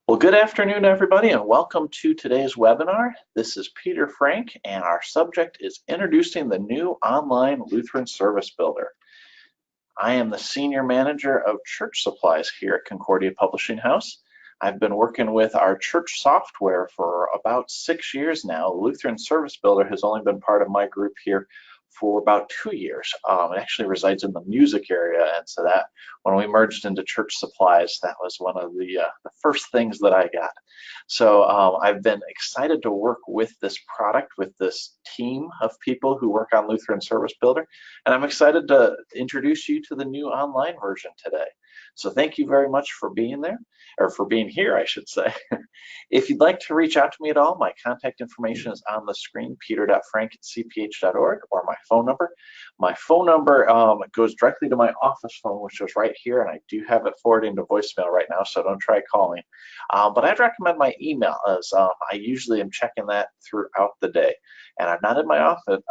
Well, good afternoon, everybody, and welcome to today's webinar. This is Peter Frank, and our subject is introducing the new online Lutheran Service Builder. I am the Senior Manager of Church Supplies here at Concordia Publishing House. I've been working with our church software for about 6 years now. Lutheran Service Builder has only been part of my group here for about 2 years. It actually resides in the music area, and so that when we merged into church supplies, that was one of the first things that I got. So I've been excited to work with this product, with this team of people who work on Lutheran Service Builder, and I'm excited to introduce you to the new online version today. So thank you very much for being there, or for being here, I should say. If you'd like to reach out to me at all, my contact information is on the screen, peter.frank@cph.org, or my phone number. My phone number goes directly to my office phone, which is right here, and I do have it forwarding to voicemail right now, so don't try calling. But I'd recommend my email, as I usually am checking that throughout the day. And I'm not in my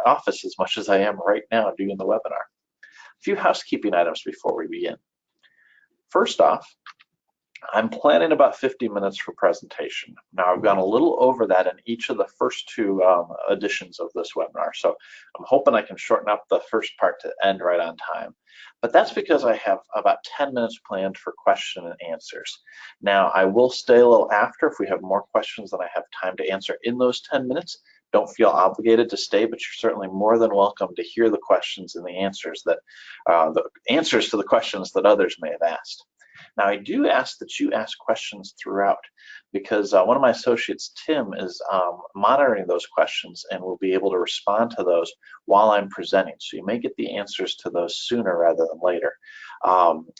office as much as I am right now doing the webinar. A few housekeeping items before we begin. First off, I'm planning about 50 minutes for presentation. Now, I've gone a little over that in each of the first two editions of this webinar, so I'm hoping I can shorten up the first part to end right on time. But that's because I have about 10 minutes planned for question and answers. Now, I will stay a little after if we have more questions than I have time to answer in those 10 minutes. Don't feel obligated to stay, but you're certainly more than welcome to hear the questions and the answers to the questions that others may have asked. Now, I do ask that you ask questions throughout, because one of my associates, Tim, is monitoring those questions and will be able to respond to those while I'm presenting. So you may get the answers to those sooner rather than later.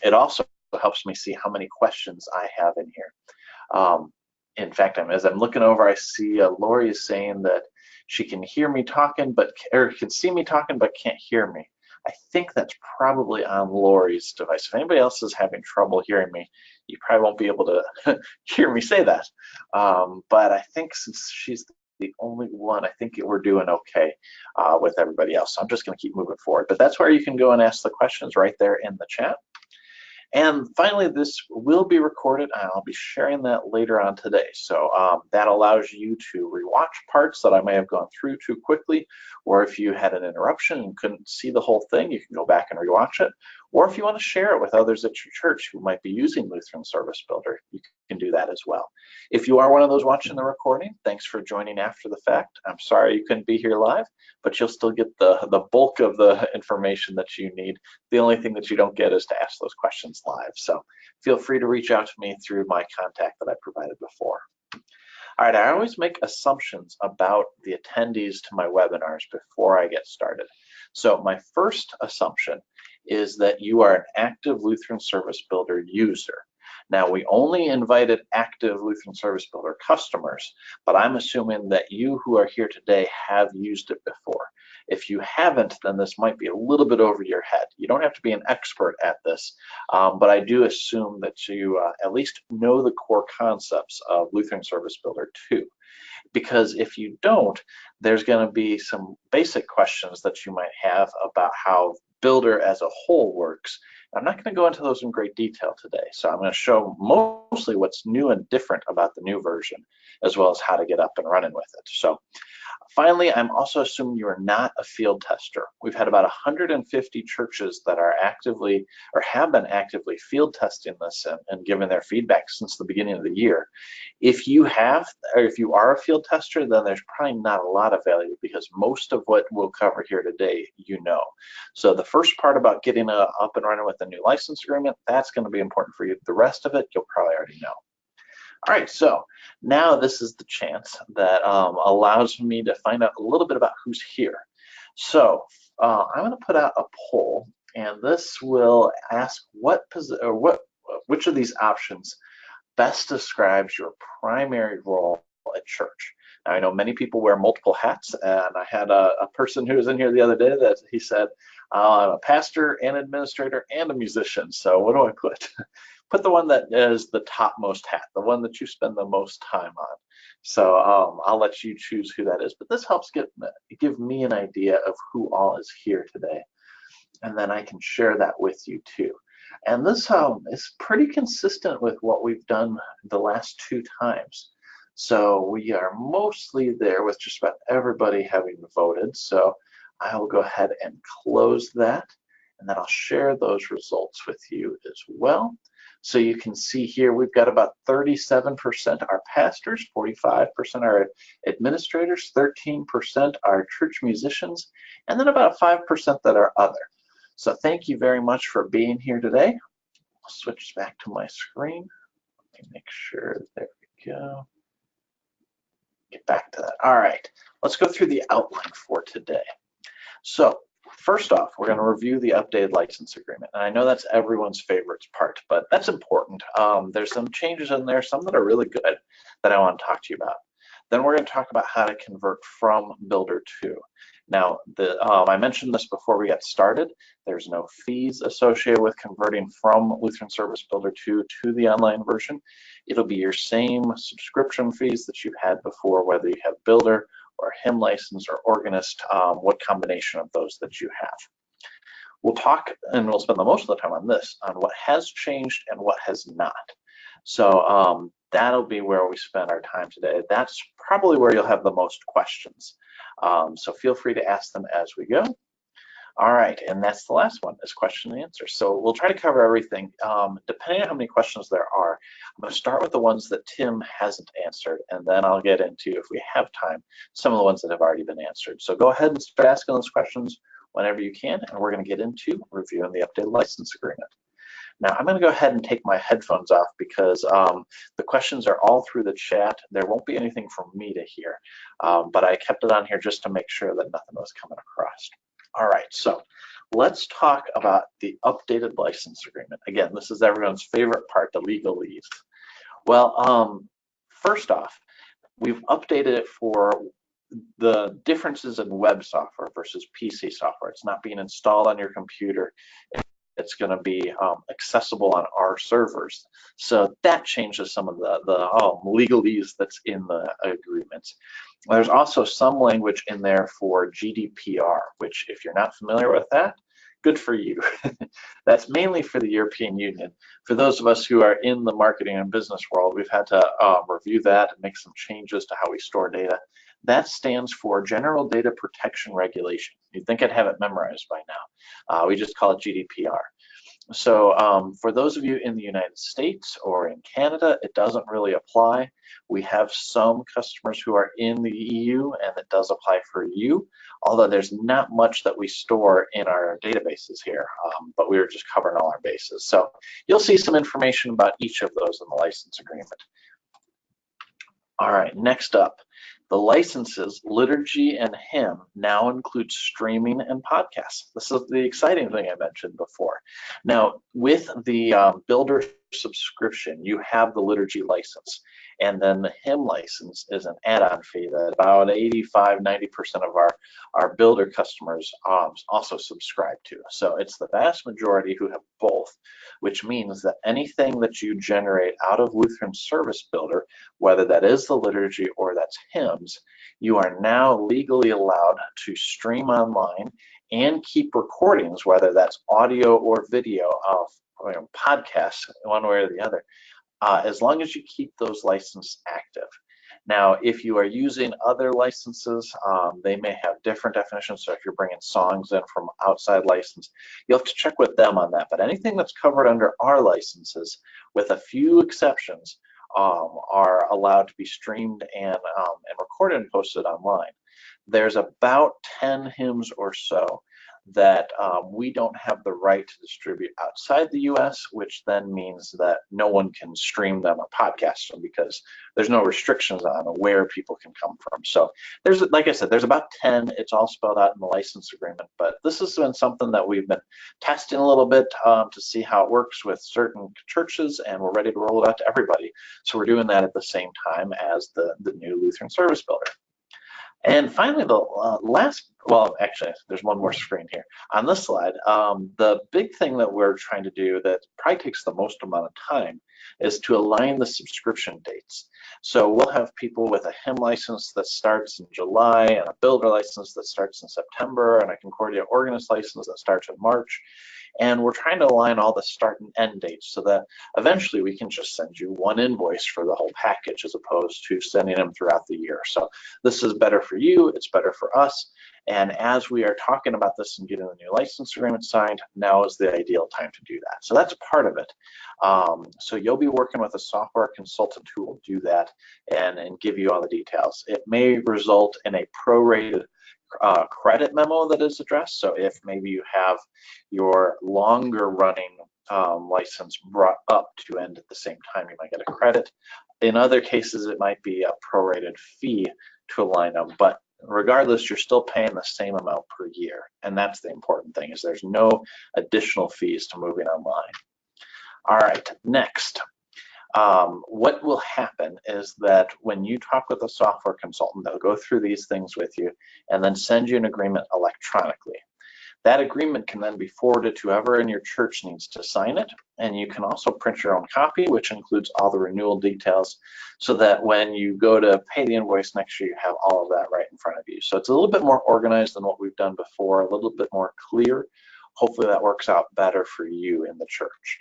It also helps me see how many questions I have in here. In fact, as I'm looking over, I see Lori is saying that she can hear me talking, or can see me talking, but can't hear me. I think that's probably on Lori's device. If anybody else is having trouble hearing me, you probably won't be able to hear me say that. But I think since she's the only one, I think we're doing okay with everybody else. So I'm just going to keep moving forward. But that's where you can go and ask the questions right there in the chat. And finally, this will be recorded, and I'll be sharing that later on today. So that allows you to rewatch parts that I may have gone through too quickly, or if you had an interruption and couldn't see the whole thing, you can go back and rewatch it. Or if you want to share it with others at your church who might be using Lutheran Service Builder, you can do that as well. If you are one of those watching the recording, thanks for joining after the fact. I'm sorry you couldn't be here live, but you'll still get the bulk of the information that you need. The only thing that you don't get is to ask those questions live. So feel free to reach out to me through my contact that I provided before. All right, I always make assumptions about the attendees to my webinars before I get started. So my first assumption is that you are an active Lutheran Service Builder user. Now, we only invited active Lutheran Service Builder customers, but I'm assuming that you who are here today have used it before. If you haven't, then this might be a little bit over your head. You don't have to be an expert at this, but I do assume that you at least know the core concepts of Lutheran Service Builder 2. Because if you don't, there's going to be some basic questions that you might have about how Builder as a whole works. I'm not going to go into those in great detail today, so I'm going to show mostly what's new and different about the new version, as well as how to get up and running with it. So finally, I'm also assuming you are not a field tester. We've had about 150 churches that are actively or have been actively field testing this and giving their feedback since the beginning of the year. If you have, or if you are a field tester, then there's probably not a lot of value, because most of what we'll cover here today, you know. So the first part about getting up and running with a new license agreement, that's going to be important for you. The rest of it, you'll probably already know. All right, so now this is the chance that allows me to find out a little bit about who's here. So I'm going to put out a poll, and this will ask which of these options best describes your primary role at church. Now, I know many people wear multiple hats, and I had a person who was in here the other day that he said, I'm a pastor, an administrator, and a musician. So what do I put? Put the one that is the topmost hat, the one that you spend the most time on. So I'll let you choose who that is, but this helps give me an idea of who all is here today. And then I can share that with you too. And this is pretty consistent with what we've done the last 2 times. So we are mostly there with just about everybody having voted. So I will go ahead and close that, and then I'll share those results with you as well. So you can see here we've got about 37% are pastors, 45% are administrators, 13% are church musicians, and then about 5% that are other. So thank you very much for being here today. I'll switch back to my screen. Let me make sure, there we go. Get back to that. All right, let's go through the outline for today. So first off, we're going to review the updated license agreement. And I know that's everyone's favorite part, but that's important. There's some changes in there, some that are really good that I want to talk to you about. Then we're going to talk about how to convert from Builder 2. Now, I mentioned this before we got started. There's no fees associated with converting from Lutheran Service Builder 2 to the online version. It'll be your same subscription fees that you've had before, whether you have Builder or hymn license or organist, what combination of those that you have. We'll talk, and we'll spend the most of the time on this, on what has changed and what has not. So that'll be where we spend our time today. That's probably where you'll have the most questions. So feel free to ask them as we go. All right, and that's the last one, is question and answer. So we'll try to cover everything. Depending on how many questions there are, I'm going to start with the ones that Tim hasn't answered, and then I'll get into, if we have time, some of the ones that have already been answered. So go ahead and start asking those questions whenever you can, and we're going to get into reviewing the updated license agreement. Now, I'm going to go ahead and take my headphones off because the questions are all through the chat. There won't be anything from me to hear, but I kept it on here just to make sure that nothing was coming across. All right, so let's talk about the updated license agreement. Again, this is everyone's favorite part, the legalese. Well, first off, we've updated it for the differences in web software versus PC software. It's not being installed on your computer. It's going to be accessible on our servers. So that changes some of the legalese that's in the agreements. There's also some language in there for GDPR, which, if you're not familiar with that, good for you. That's mainly for the European Union. For those of us who are in the marketing and business world, we've had to review that and make some changes to how we store data. That stands for General Data Protection Regulation. You'd think I'd have it memorized by now. We just call it GDPR. So for those of you in the United States or in Canada, it doesn't really apply. We have some customers who are in the EU, and it does apply for you, although there's not much that we store in our databases here, but we're just covering all our bases. So you'll see some information about each of those in the license agreement. All right, next up. The licenses, liturgy and hymn, now include streaming and podcasts. This is the exciting thing I mentioned before. Now, with the Builder subscription, you have the liturgy license, and then the hymn license is an add-on fee that about 85–90% of our Builder customers also subscribe to. So it's the vast majority who have both, which means that anything that you generate out of Lutheran Service Builder, whether that is the liturgy or that's hymns, you are now legally allowed to stream online and keep recordings, whether that's audio or video of podcasts, one way or the other, as long as you keep those licenses active. Now, if you are using other licenses, they may have different definitions. So if you're bringing songs in from outside license, you'll have to check with them on that. But anything that's covered under our licenses, with a few exceptions, are allowed to be streamed and recorded and posted online. There's about 10 hymns or so that we don't have the right to distribute outside the US, which then means that no one can stream them or podcast them because there's no restrictions on where people can come from. So there's, like I said, there's about 10. It's all spelled out in the license agreement, but this has been something that we've been testing a little bit to see how it works with certain churches, and we're ready to roll it out to everybody. So we're doing that at the same time as the new Lutheran Service Builder. And finally, the last, well, actually, there's one more screen here. On this slide, the big thing that we're trying to do that probably takes the most amount of time is to align the subscription dates. So we'll have people with a hymn license that starts in July, and a Builder license that starts in September, and a Concordia organist license that starts in March. And we're trying to align all the start and end dates so that eventually we can just send you one invoice for the whole package as opposed to sending them throughout the year. So this is better for you, it's better for us. And as we are talking about this and getting the new license agreement signed, now is the ideal time to do that. So that's part of it. So you'll be working with a software consultant who will do that and give you all the details. It may result in a prorated credit memo that is addressed. So if maybe you have your longer running license brought up to end at the same time, you might get a credit. In other cases, it might be a prorated fee to align them, but regardless, you're still paying the same amount per year. And that's the important thing, is there's no additional fees to moving online. All right, next. What will happen is that when you talk with a software consultant, they'll go through these things with you and then send you an agreement electronically. That agreement can then be forwarded to whoever in your church needs to sign it, and you can also print your own copy, which includes all the renewal details, so that when you go to pay the invoice next year, you have all of that right in front of you. So it's a little bit more organized than what we've done before, a little bit more clear. Hopefully that works out better for you in the church.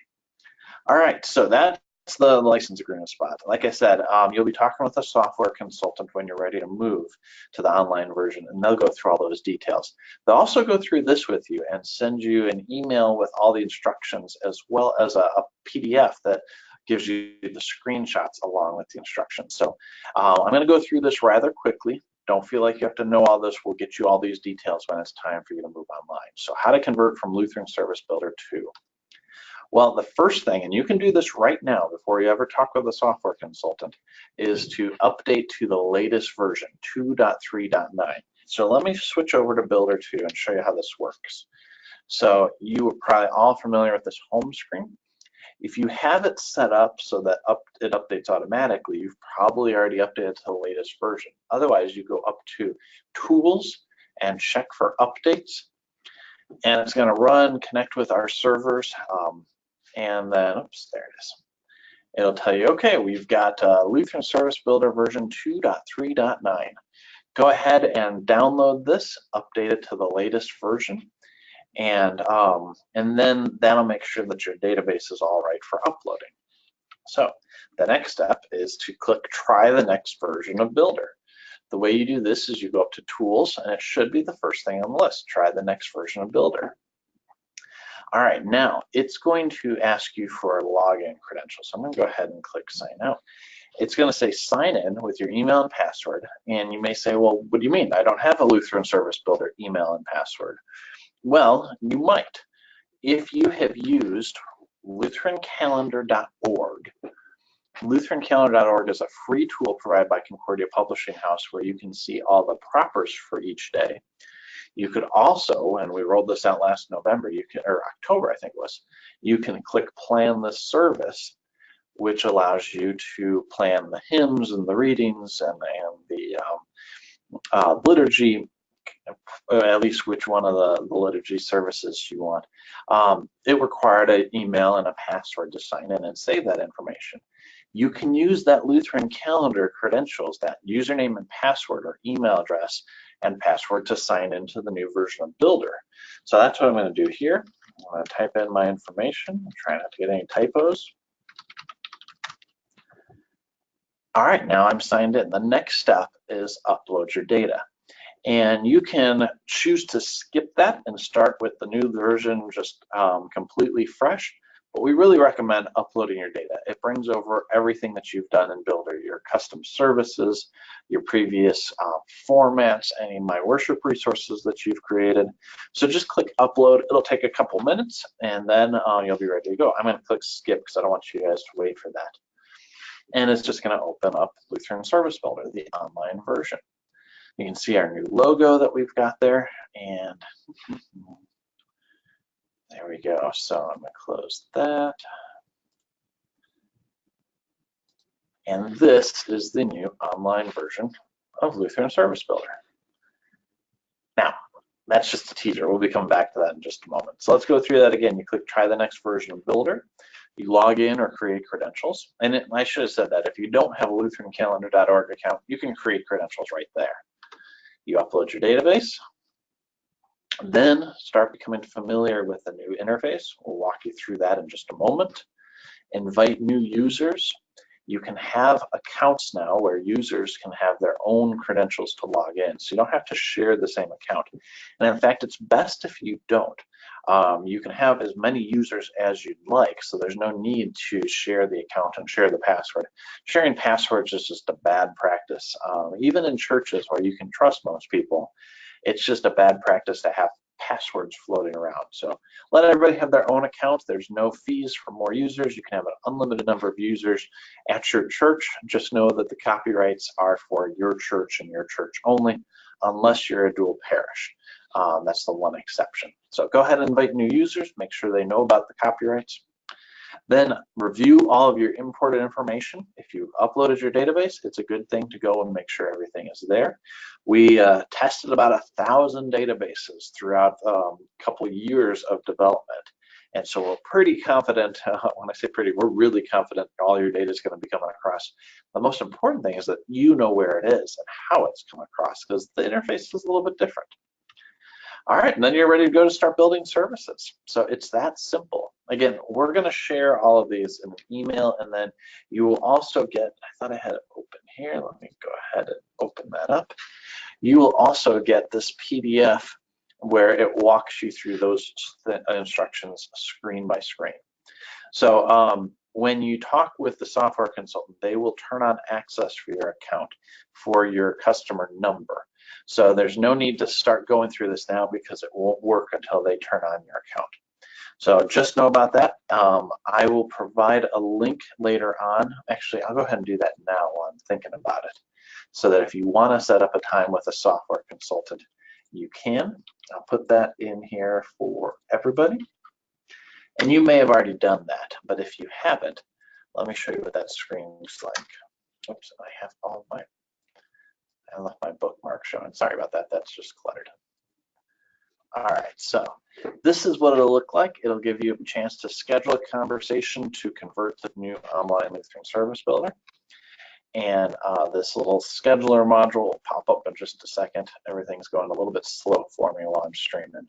All right, so that's the license agreement spot. Like I said, you'll be talking with a software consultant when you're ready to move to the online version, and they'll go through all those details. They'll also go through this with you and send you an email with all the instructions, as well as a PDF that gives you the screenshots along with the instructions. So I'm going to go through this rather quickly. Don't feel like you have to know all this. We'll get you all these details when it's time for you to move online. So how to convert from Lutheran Service Builder to. Well, the first thing, and you can do this right now before you ever talk with a software consultant, is to update to the latest version, 2.3.9. So let me switch over to Builder 2 and show you how this works. So you are probably all familiar with this home screen. If you have it set up so that it updates automatically, you've probably already updated to the latest version. Otherwise, you go up to Tools and check for updates, and it's going to run, connect with our servers, and then, oops, there it is. It'll tell you, okay, we've got Lutheran Service Builder version 2.3.9. Go ahead and download this, update it to the latest version, and then that'll make sure that your database is all right for uploading. So the next step is to click Try the Next Version of Builder. The way you do this is you go up to Tools, and it should be the first thing on the list, Try the Next Version of Builder. All right, now it's going to ask you for a login credential. So I'm going to go ahead and click Sign Out. It's going to say sign in with your email and password. And you may say, well, what do you mean? I don't have a Lutheran Service Builder email and password. Well, you might. If you have used lutherancalendar.org, lutherancalendar.org is a free tool provided by Concordia Publishing House where you can see all the propers for each day. You could also, and we rolled this out last November, or October, I think it was, you can click Plan this Service, which allows you to plan the hymns and the readings and the liturgy, at least which one of the liturgy services you want. It required an email and a password to sign in and save that information. You can use that Lutheran calendar credentials, that username and password or email address and password to sign into the new version of Builder. So that's what I'm going to do here. I'm going to type in my information, try not to get any typos. All right, now I'm signed in. The next step is upload your data. And you can choose to skip that and start with the new version just completely fresh. But we really recommend uploading your data. It brings over everything that you've done in Builder, your custom services, your previous formats, any My Worship resources that you've created. So just click upload. It'll take a couple minutes, and then you'll be ready to go. I'm going to click skip because I don't want you guys to wait for that. And it's just going to open up Lutheran Service Builder, the online version. You can see our new logo that we've got there, and there we go. So I'm going to close that. And this is the new online version of Lutheran Service Builder. Now, that's just a teaser. We'll be coming back to that in just a moment. So let's go through that again. You click Try the Next Version of Builder. You log in or create credentials. And I should have said that if you don't have a lutherancalendar.org account, you can create credentials right there. You upload your database. Then start becoming familiar with the new interface. We'll walk you through that in just a moment. Invite new users. You can have accounts now where users can have their own credentials to log in. So you don't have to share the same account. And in fact, it's best if you don't. You can have as many users as you'd like, so there's no need to share the account and share the password. Sharing passwords is just a bad practice. Even in churches where you can trust most people, it's just a bad practice to have passwords floating around. So let everybody have their own account. There's no fees for more users. You can have an unlimited number of users at your church. Just know that the copyrights are for your church and your church only, unless you're a dual parish. That's the one exception. So go ahead and invite new users, make sure they know about the copyrights. Then review all of your imported information. If you've uploaded your database, it's a good thing to go and make sure everything is there. We tested about 1,000 databases throughout a couple of years of development. And so we're pretty confident, when I say pretty, we're really confident all your data is going to be coming across. The most important thing is that you know where it is and how it's come across, because the interface is a little bit different. All right, and then you're ready to go to start building services. So it's that simple. Again, we're going to share all of these in an email, and then you will also get, I thought I had it open here. Let me go ahead and open that up. You will also get this PDF where it walks you through those instructions screen by screen. So when you talk with the software consultant, they will turn on access for your account for your customer number. So there's no need to start going through this now because it won't work until they turn on your account. So just know about that. I will provide a link later on. Actually, I'll go ahead and do that now while I'm thinking about it, so that if you want to set up a time with a software consultant, you can. I'll put that in here for everybody. And you may have already done that, but if you haven't, let me show you what that screen looks like. Oops, I left my bookmark showing. Sorry about that, that's just cluttered. All right, so this is what it'll look like. It'll give you a chance to schedule a conversation to convert to the new online Lutheran Service Builder. And this little scheduler module will pop up in just a second. Everything's going a little bit slow for me while I'm streaming.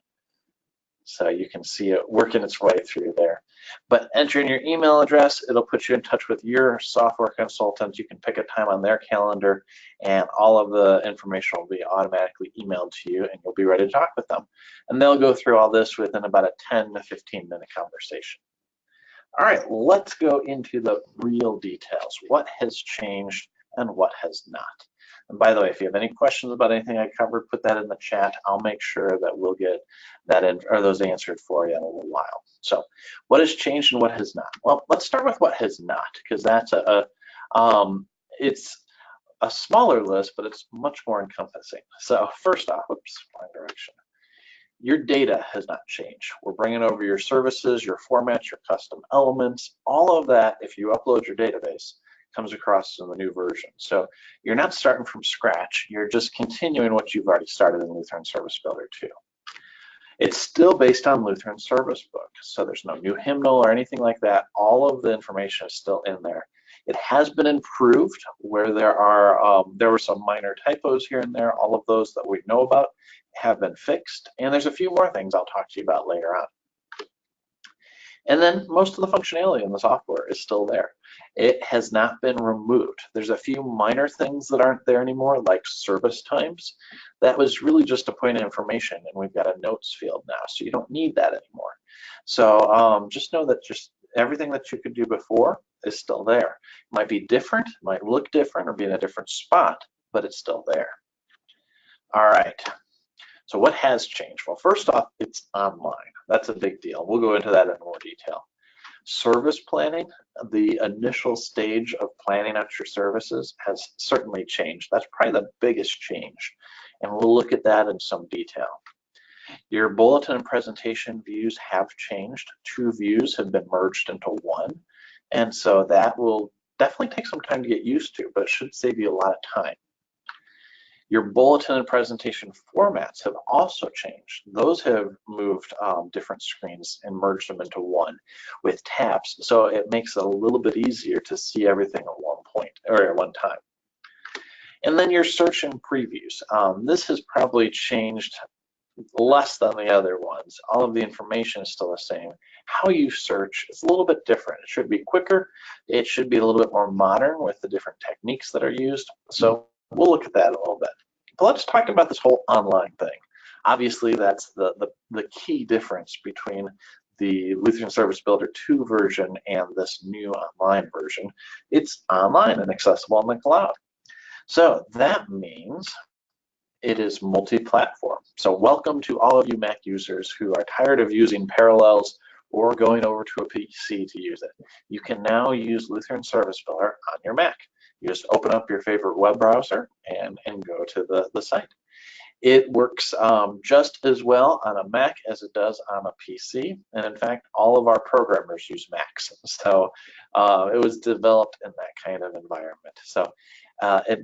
So you can see it working its way through there. But enter in your email address, it'll put you in touch with your software consultant. You can pick a time on their calendar, and all of the information will be automatically emailed to you, and you'll be ready to talk with them. And they'll go through all this within about a 10 to 15 minute conversation. All right, let's go into the real details. What has changed and what has not? And by the way, if you have any questions about anything I covered, put that in the chat. I'll make sure that we'll get that in, or those answered for you in a little while. So what has changed and what has not? Well, let's start with what has not, because that's it's a smaller list, but it's much more encompassing. So first off, oops, wrong direction. Your data has not changed. We're bringing over your services, your formats, your custom elements, all of that. If you upload your database, comes across in the new version. So you're not starting from scratch. You're just continuing what you've already started in Lutheran Service Builder 2. It's still based on Lutheran Service Book, so there's no new hymnal or anything like that. All of the information is still in there. It has been improved where there were some minor typos here and there. All of those that we know about have been fixed, and there's a few more things I'll talk to you about later on. And then most of the functionality in the software is still there. It has not been removed. There's a few minor things that aren't there anymore, like service times. That was really just a point of information, and we've got a notes field now, so you don't need that anymore. So just know that just everything that you could do before is still there. It might be different, might look different, or be in a different spot, but it's still there. All right. So what has changed? Well, first off, it's online. That's a big deal. We'll go into that in more detail. Service planning, the initial stage of planning out your services, has certainly changed. That's probably the biggest change, and we'll look at that in some detail. Your bulletin and presentation views have changed. 2 views have been merged into one, and so that will definitely take some time to get used to, but it should save you a lot of time. Your bulletin and presentation formats have also changed. Those have moved different screens and merged them into one with tabs. So it makes it a little bit easier to see everything at one point or at one time. And then your search and previews. This has probably changed less than the other ones. All of the information is still the same. How you search is a little bit different. It should be quicker. It should be a little bit more modern with the different techniques that are used. So we'll look at that a little bit. But let's talk about this whole online thing. Obviously, that's the key difference between the Lutheran Service Builder 2 version and this new online version. It's online and accessible on the cloud. So that means it is multi-platform. So welcome to all of you Mac users who are tired of using Parallels or going over to a PC to use it. You can now use Lutheran Service Builder on your Mac. You just open up your favorite web browser and go to the site. It works just as well on a Mac as it does on a PC. And in fact, all of our programmers use Macs. So it was developed in that kind of environment. So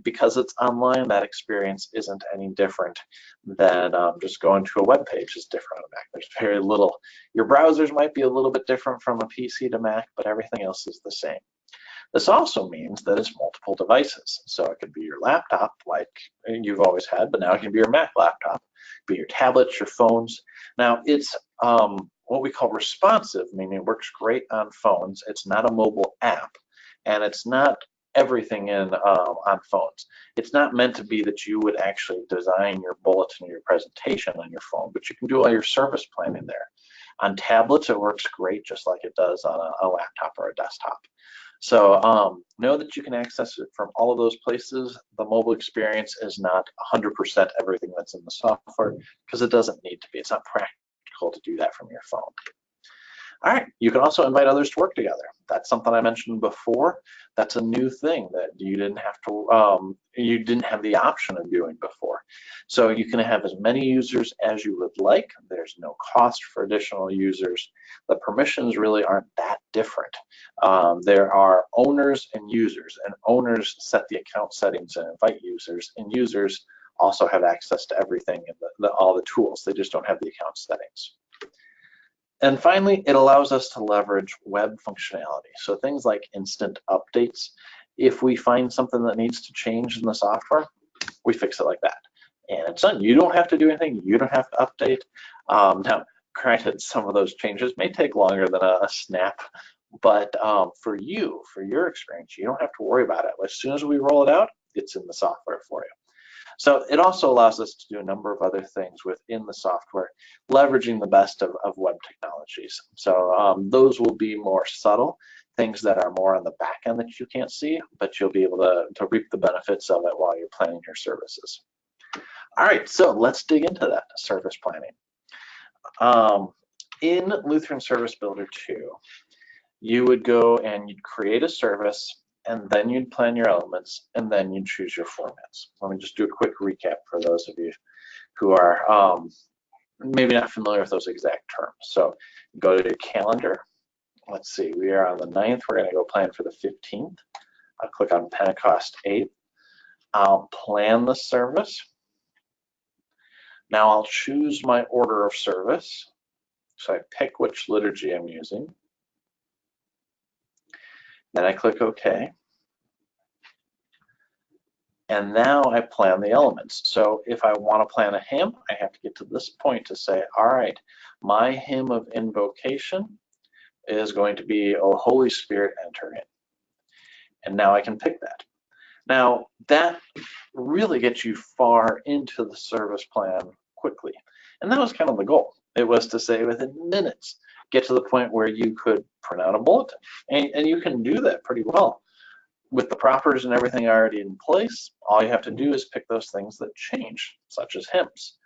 because it's online, that experience isn't any different than just going to a web page is different on a Mac. There's very little. Your browsers might be a little bit different from a PC to Mac, but everything else is the same. This also means that it's multiple devices. So it could be your laptop, like you've always had, but now it can be your Mac laptop, it could be your tablets, your phones. Now it's what we call responsive, meaning it works great on phones. It's not a mobile app, and it's not everything in on phones. It's not meant to be that you would actually design your bulletin or your presentation on your phone, but you can do all your service planning there. On tablets, it works great just like it does on a laptop or a desktop. So know that you can access it from all of those places. The mobile experience is not 100% everything that's in the software because it doesn't need to be. It's not practical to do that from your phone. All right, you can also invite others to work together. That's something I mentioned before. That's a new thing that you didn't have the option of doing before. So you can have as many users as you would like. There's no cost for additional users. The permissions really aren't that different. There are owners and users, and owners set the account settings and invite users, and users also have access to everything and all the tools. They just don't have the account settings. And finally, it allows us to leverage web functionality. So things like instant updates. If we find something that needs to change in the software, we fix it like that. And it's done. You don't have to do anything. You don't have to update. Now, granted, some of those changes may take longer than a snap, but for your experience, you don't have to worry about it. As soon as we roll it out, it's in the software for you. So it also allows us to do a number of other things within the software, leveraging the best of web technologies. So those will be more subtle, things that are more on the back end that you can't see, but you'll be able to reap the benefits of it while you're planning your services. All right, so let's dig into that service planning. In Lutheran Service Builder 2, you would go and you'd create a service, and then you'd plan your elements, and then you'd choose your formats. Let me just do a quick recap for those of you who are maybe not familiar with those exact terms. So go to your calendar. Let's see, we are on the 9th. We're going to go plan for the 15th. I'll click on Pentecost 8th. I'll plan the service. Now I'll choose my order of service. So I pick which liturgy I'm using. Then I click OK. And now I plan the elements. So if I want to plan a hymn, I have to get to this point to say, all right, my hymn of invocation is going to be, "O Holy Spirit, enter in." And now I can pick that. Now that really gets you far into the service plan quickly. And that was kind of the goal. It was to say within minutes, get to the point where you could print out a bulletin. And you can do that pretty well. With the propers and everything already in place, all you have to do is pick those things that change, such as hymns.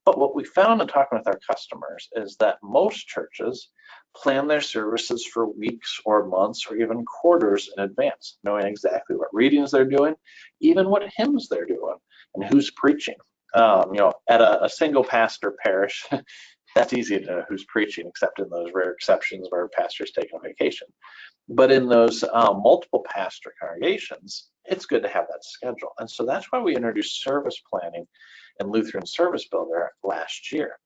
But what we found in talking with our customers is that most churches plan their services for weeks or months or even quarters in advance, knowing exactly what readings they're doing, even what hymns they're doing, and who's preaching. At a single pastor parish, that's easy to know who's preaching, except in those rare exceptions where a pastor's taking a vacation. But in those multiple pastor congregations, it's good to have that schedule. And so that's why we introduced service planning in Lutheran Service Builder last year,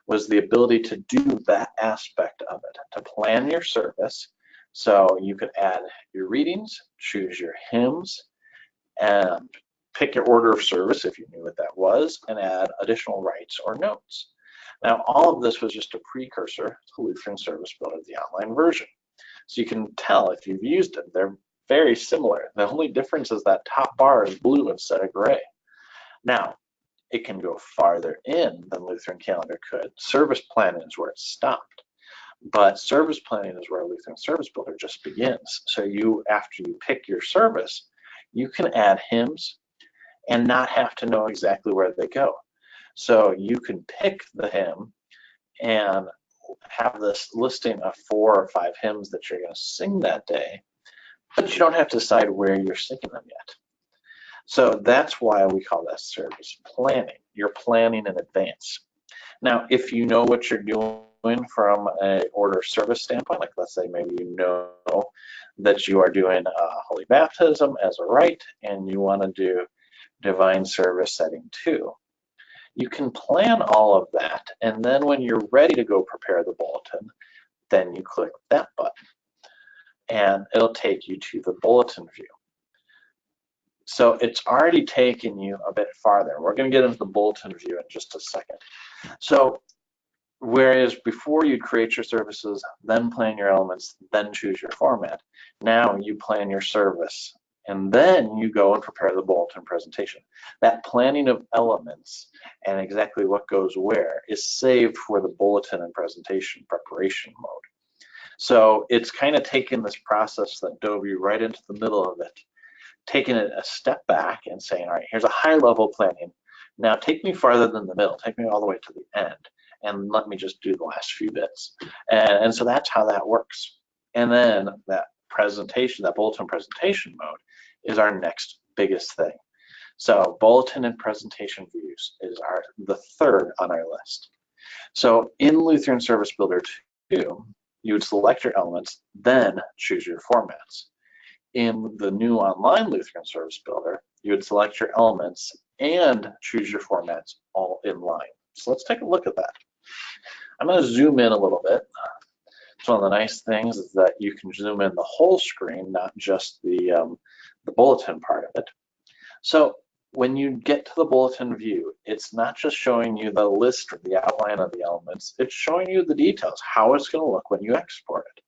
was the ability to do that aspect of it, to plan your service. So you could add your readings, choose your hymns, and pick your order of service if you knew what that was, and add additional rites or notes. Now, all of this was just a precursor to Lutheran Service Builder, the online version. So you can tell if you've used it, they're very similar. The only difference is that top bar is blue instead of gray. Now, it can go farther in than Lutheran Calendar could. Service planning is where it stopped. But service planning is where Lutheran Service Builder just begins. So after you pick your service, you can add hymns and not have to know exactly where they go. So you can pick the hymn and have this listing of 4 or 5 hymns that you're going to sing that day, but you don't have to decide where you're singing them yet. So that's why we call that service planning. You're planning in advance. Now, if you know what you're doing from an order of service standpoint, like let's say maybe you know that you are doing Holy Baptism as a rite and you want to do Divine Service setting 2, you can plan all of that, and then when you're ready to go prepare the bulletin, then you click that button and it'll take you to the bulletin view. So it's already taken you a bit farther. We're going to get into the bulletin view in just a second. So whereas before you'd create your services, then plan your elements, then choose your format, now you plan your service and then you go and prepare the bulletin presentation. That planning of elements and exactly what goes where is saved for the bulletin and presentation preparation mode. So it's kind of taken this process that dove you right into the middle of it, taking it a step back and saying, all right, here's a high level planning. Now take me farther than the middle, take me all the way to the end, and let me just do the last few bits. And so that's how that works. And then that presentation, that bulletin presentation mode is our next biggest thing. So bulletin and presentation views is the third on our list. So in Lutheran Service Builder 2, you would select your elements, then choose your formats. In the new online Lutheran Service Builder, you would select your elements and choose your formats all in line. So let's take a look at that. I'm going to zoom in a little bit. So one of the nice things is that you can zoom in the whole screen, not just the bulletin part of it. So when you get to the bulletin view, it's not just showing you the list or the outline of the elements, it's showing you the details, how it's going to look when you export it.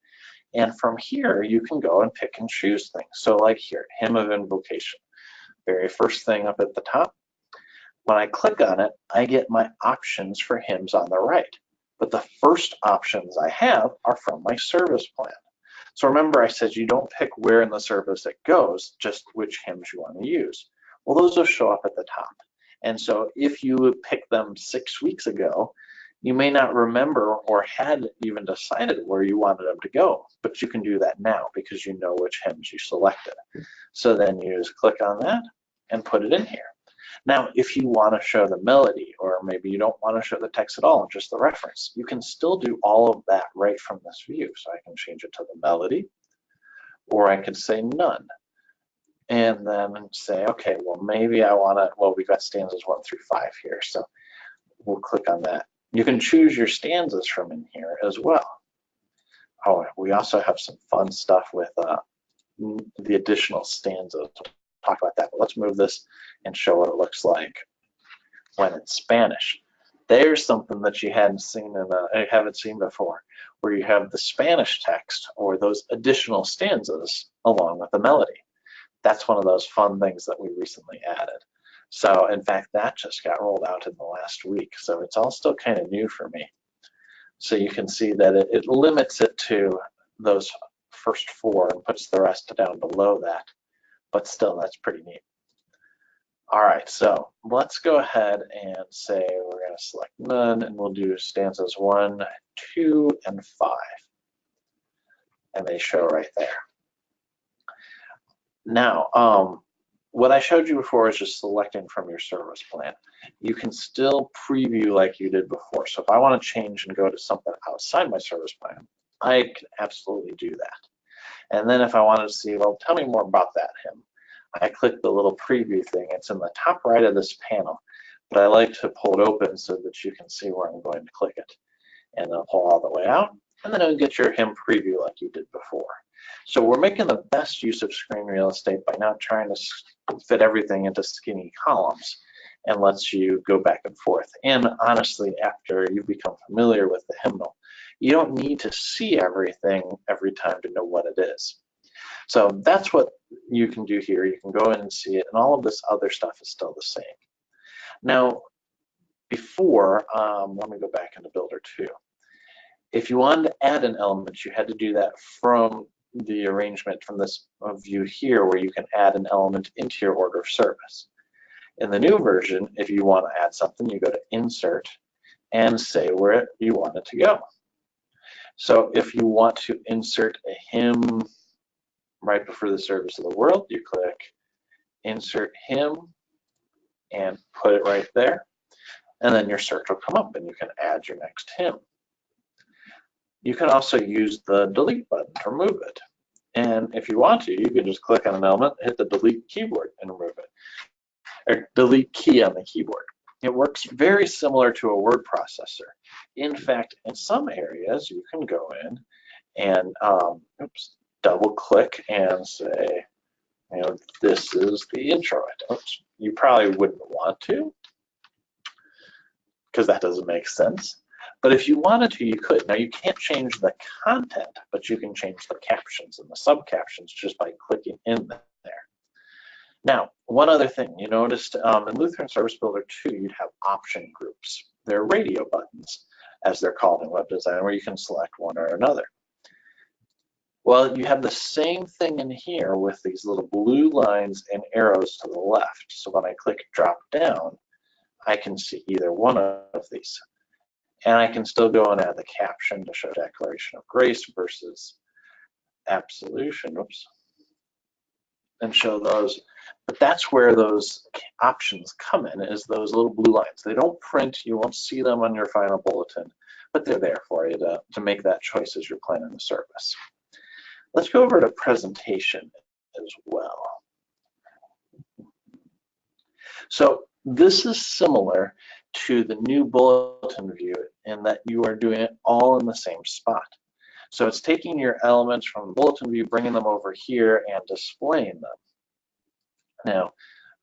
And from here, you can go and pick and choose things. So like here, Hymn of Invocation, very first thing up at the top. When I click on it, I get my options for hymns on the right. But the first options I have are from my service plan. So remember I said you don't pick where in the service it goes, just which hymns you want to use. Well, those will show up at the top. And so if you picked them 6 weeks ago, you may not remember or had even decided where you wanted them to go, but you can do that now because you know which hymns you selected. So then you just click on that and put it in here. Now, if you want to show the melody, or maybe you don't want to show the text at all, just the reference, you can still do all of that right from this view. So I can change it to the melody, or I could say none. And then say, okay, well, maybe I want to, well, we've got stanzas 1 through 5 here. So we'll click on that. You can choose your stanzas from in here as well. Oh, we also have some fun stuff with the additional stanzas. We'll talk about that, but let's move this and show what it looks like when it's Spanish. There's something that you haven't seen before, where you have the Spanish text or those additional stanzas along with the melody. That's one of those fun things that we recently added. So in fact, that just got rolled out in the last week. So it's all still kind of new for me. So you can see that it limits it to those first 4 and puts the rest down below that. But still, that's pretty neat. All right, so let's go ahead and say we're going to select none, and we'll do stanzas 1, 2, and 5. And they show right there. Now, what I showed you before is just selecting from your service plan. You can still preview like you did before. So if I want to change and go to something outside my service plan, I can absolutely do that. And then if I wanted to see, well, tell me more about that hymn, I click the little preview thing. It's in the top right of this panel, but I like to pull it open so that you can see where I'm going to click it. And then pull all the way out, and then it'll get your hymn preview like you did before. So we're making the best use of screen real estate by not trying to fit everything into skinny columns. and lets you go back and forth. And honestly, after you become familiar with the hymnal, you don't need to see everything every time to know what it is. So that's what you can do here. You can go in and see it, and all of this other stuff is still the same. Now, before, let me go back into Builder 2. If you wanted to add an element, you had to do that from the arrangement from this view here, where you can add an element into your order of service. In the new version, if you want to add something, you go to Insert and say where you want it to go. So if you want to insert a hymn right before the service of the world, you click Insert Hymn and put it right there. And then your search will come up and you can add your next hymn. You can also use the delete button to remove it. And if you want to, you can just click on an element, hit the delete keyboard and remove it, or delete key on the keyboard. It works very similar to a word processor. In fact, in some areas, you can go in and double click and say, this is the intro. Oops, you probably wouldn't want to, because that doesn't make sense. But if you wanted to, you could. Now, you can't change the content, but you can change the captions and the subcaptions just by clicking in there. Now, one other thing you noticed in Lutheran Service Builder 2, you'd have option groups. They're radio buttons, as they're called in web design, where you can select one or another. Well, you have the same thing in here with these little blue lines and arrows to the left. So when I click drop down, I can see either one of these. And I can still go and add the caption to show declaration of grace versus absolution, and show those. But that's where those options come in, is those little blue lines. They don't print, you won't see them on your final bulletin, but they're there for you to make that choice as you're planning the service. Let's go over to presentation as well. So this is similar to the new bulletin view in that you are doing it all in the same spot. So it's taking your elements from the bulletin view, bringing them over here and displaying them. Now,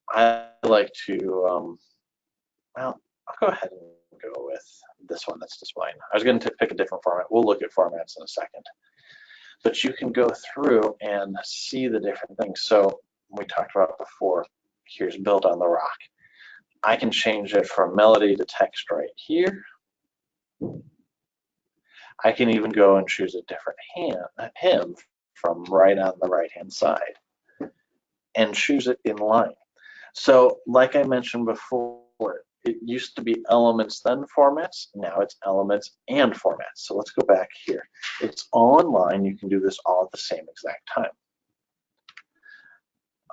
I like to, well, I'll go ahead and go with this one that's displaying. I was going to pick a different format. We'll look at formats in a second. But you can go through and see the different things. So we talked about before, here's Built on the Rock. I can change it from melody to text right here. I can even go and choose a different hymn from right on the right-hand side and choose it in line. So like I mentioned before, it used to be elements then formats. Now it's elements and formats. So let's go back here. It's all in line. You can do this all at the same exact time.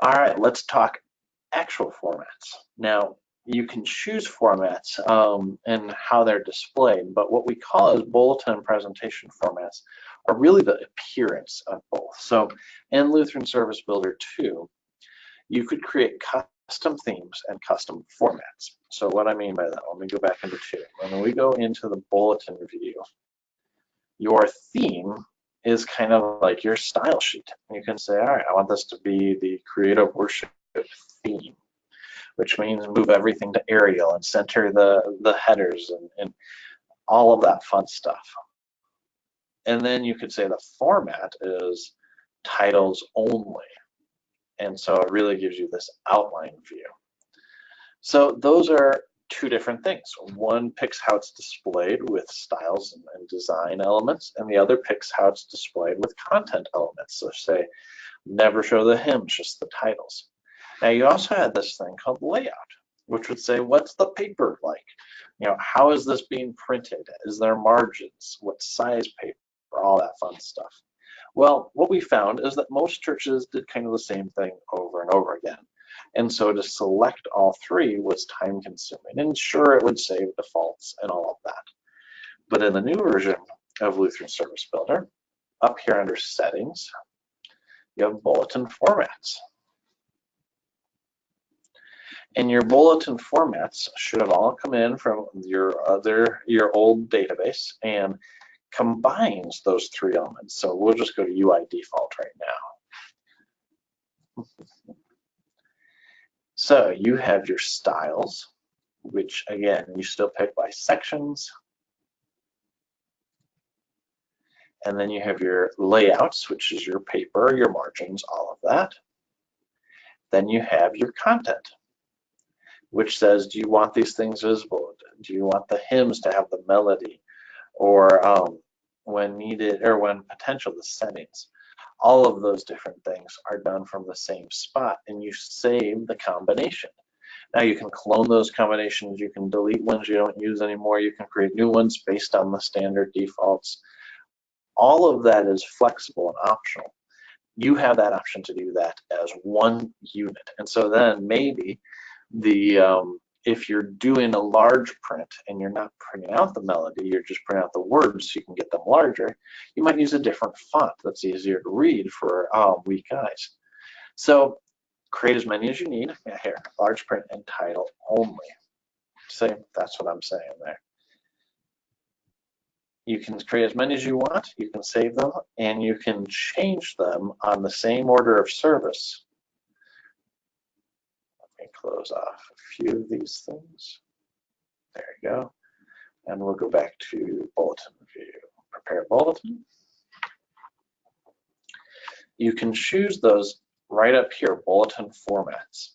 All right, let's talk actual formats. Now, you can choose formats and how they're displayed, but what we call as bulletin and presentation formats are really the appearance of both. So in Lutheran Service Builder 2, you could create custom themes and custom formats. So what I mean by that, let me go back into 2. When we go into the bulletin view, your theme is kind of like your style sheet. You can say, all right, I want this to be the creative worship theme, which means move everything to Arial and center the headers and all of that fun stuff. And then you could say the format is titles only. And so it really gives you this outline view. So those are 2 different things. One picks how it's displayed with styles and design elements, and the other picks how it's displayed with content elements. So say, never show the hymns, just the titles. Now you also had this thing called layout, which would say, what's the paper like? How is this being printed? Is there margins? What size paper? All that fun stuff. Well, what we found is that most churches did kind of the same thing over and over again. And so to select all 3 was time consuming. And sure, it would save defaults and all of that. But in the new version of Lutheran Service Builder, up here under settings, you have bulletin formats. And your bulletin formats should have all come in from your old database and combines those 3 elements. So we'll just go to UI default right now. So you have your styles, which again, you still pick by sections. And then you have your layouts, which is your paper, your margins, all of that. Then you have your content, which says, do you want these things visible? Do you want the hymns to have the melody? Or when needed, or when potential, the settings. All of those different things are done from the same spot, and you save the combination. Now you can clone those combinations, you can delete ones you don't use anymore, you can create new ones based on the standard defaults. All of that is flexible and optional. You have that option to do that as one unit. And so then maybe if you're doing a large print and you're not printing out the melody, you're just printing out the words so you can get them larger, you might use a different font that's easier to read for weak eyes. So create as many as you need. Yeah, here, large print and title only. Same, that's what I'm saying there. You can create as many as you want, you can save them, and you can change them on the same order of service. Let me close off a few of these things. There you go. And we'll go back to bulletin view. Prepare bulletin. You can choose those right up here, bulletin formats.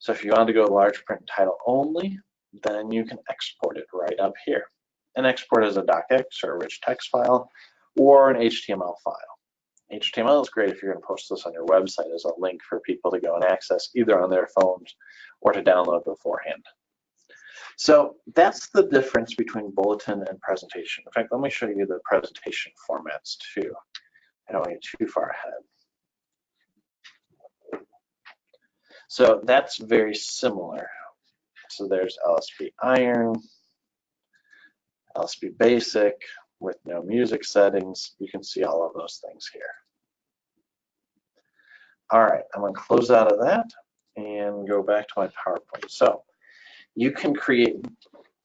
So if you want to go large print title only, then you can export it right up here. And export as a docx or a rich text file or an HTML file. HTML is great if you're going to post this on your website as a link for people to go and access either on their phones or to download beforehand. So that's the difference between bulletin and presentation. In fact, let me show you the presentation formats too. I don't want to get too far ahead. So that's very similar. So there's LSP Iron, LSP Basic with no music settings. You can see all of those things here. All right, I'm going to close out of that and go back to my PowerPoint. So you can create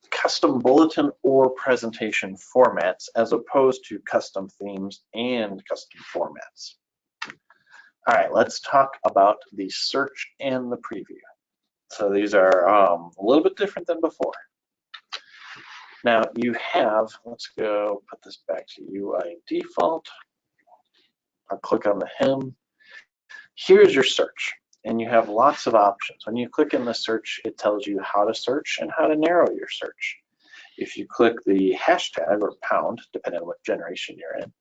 custom bulletin or presentation formats as opposed to custom themes and custom formats. All right, let's talk about the search and the preview. So these are a little bit different than before. Now you have, let's go put this back to UI default. I'll click on the hymn. Here's your search, and you have lots of options. When you click in the search, it tells you how to search and how to narrow your search. If you click the hashtag or pound, depending on what generation you're in,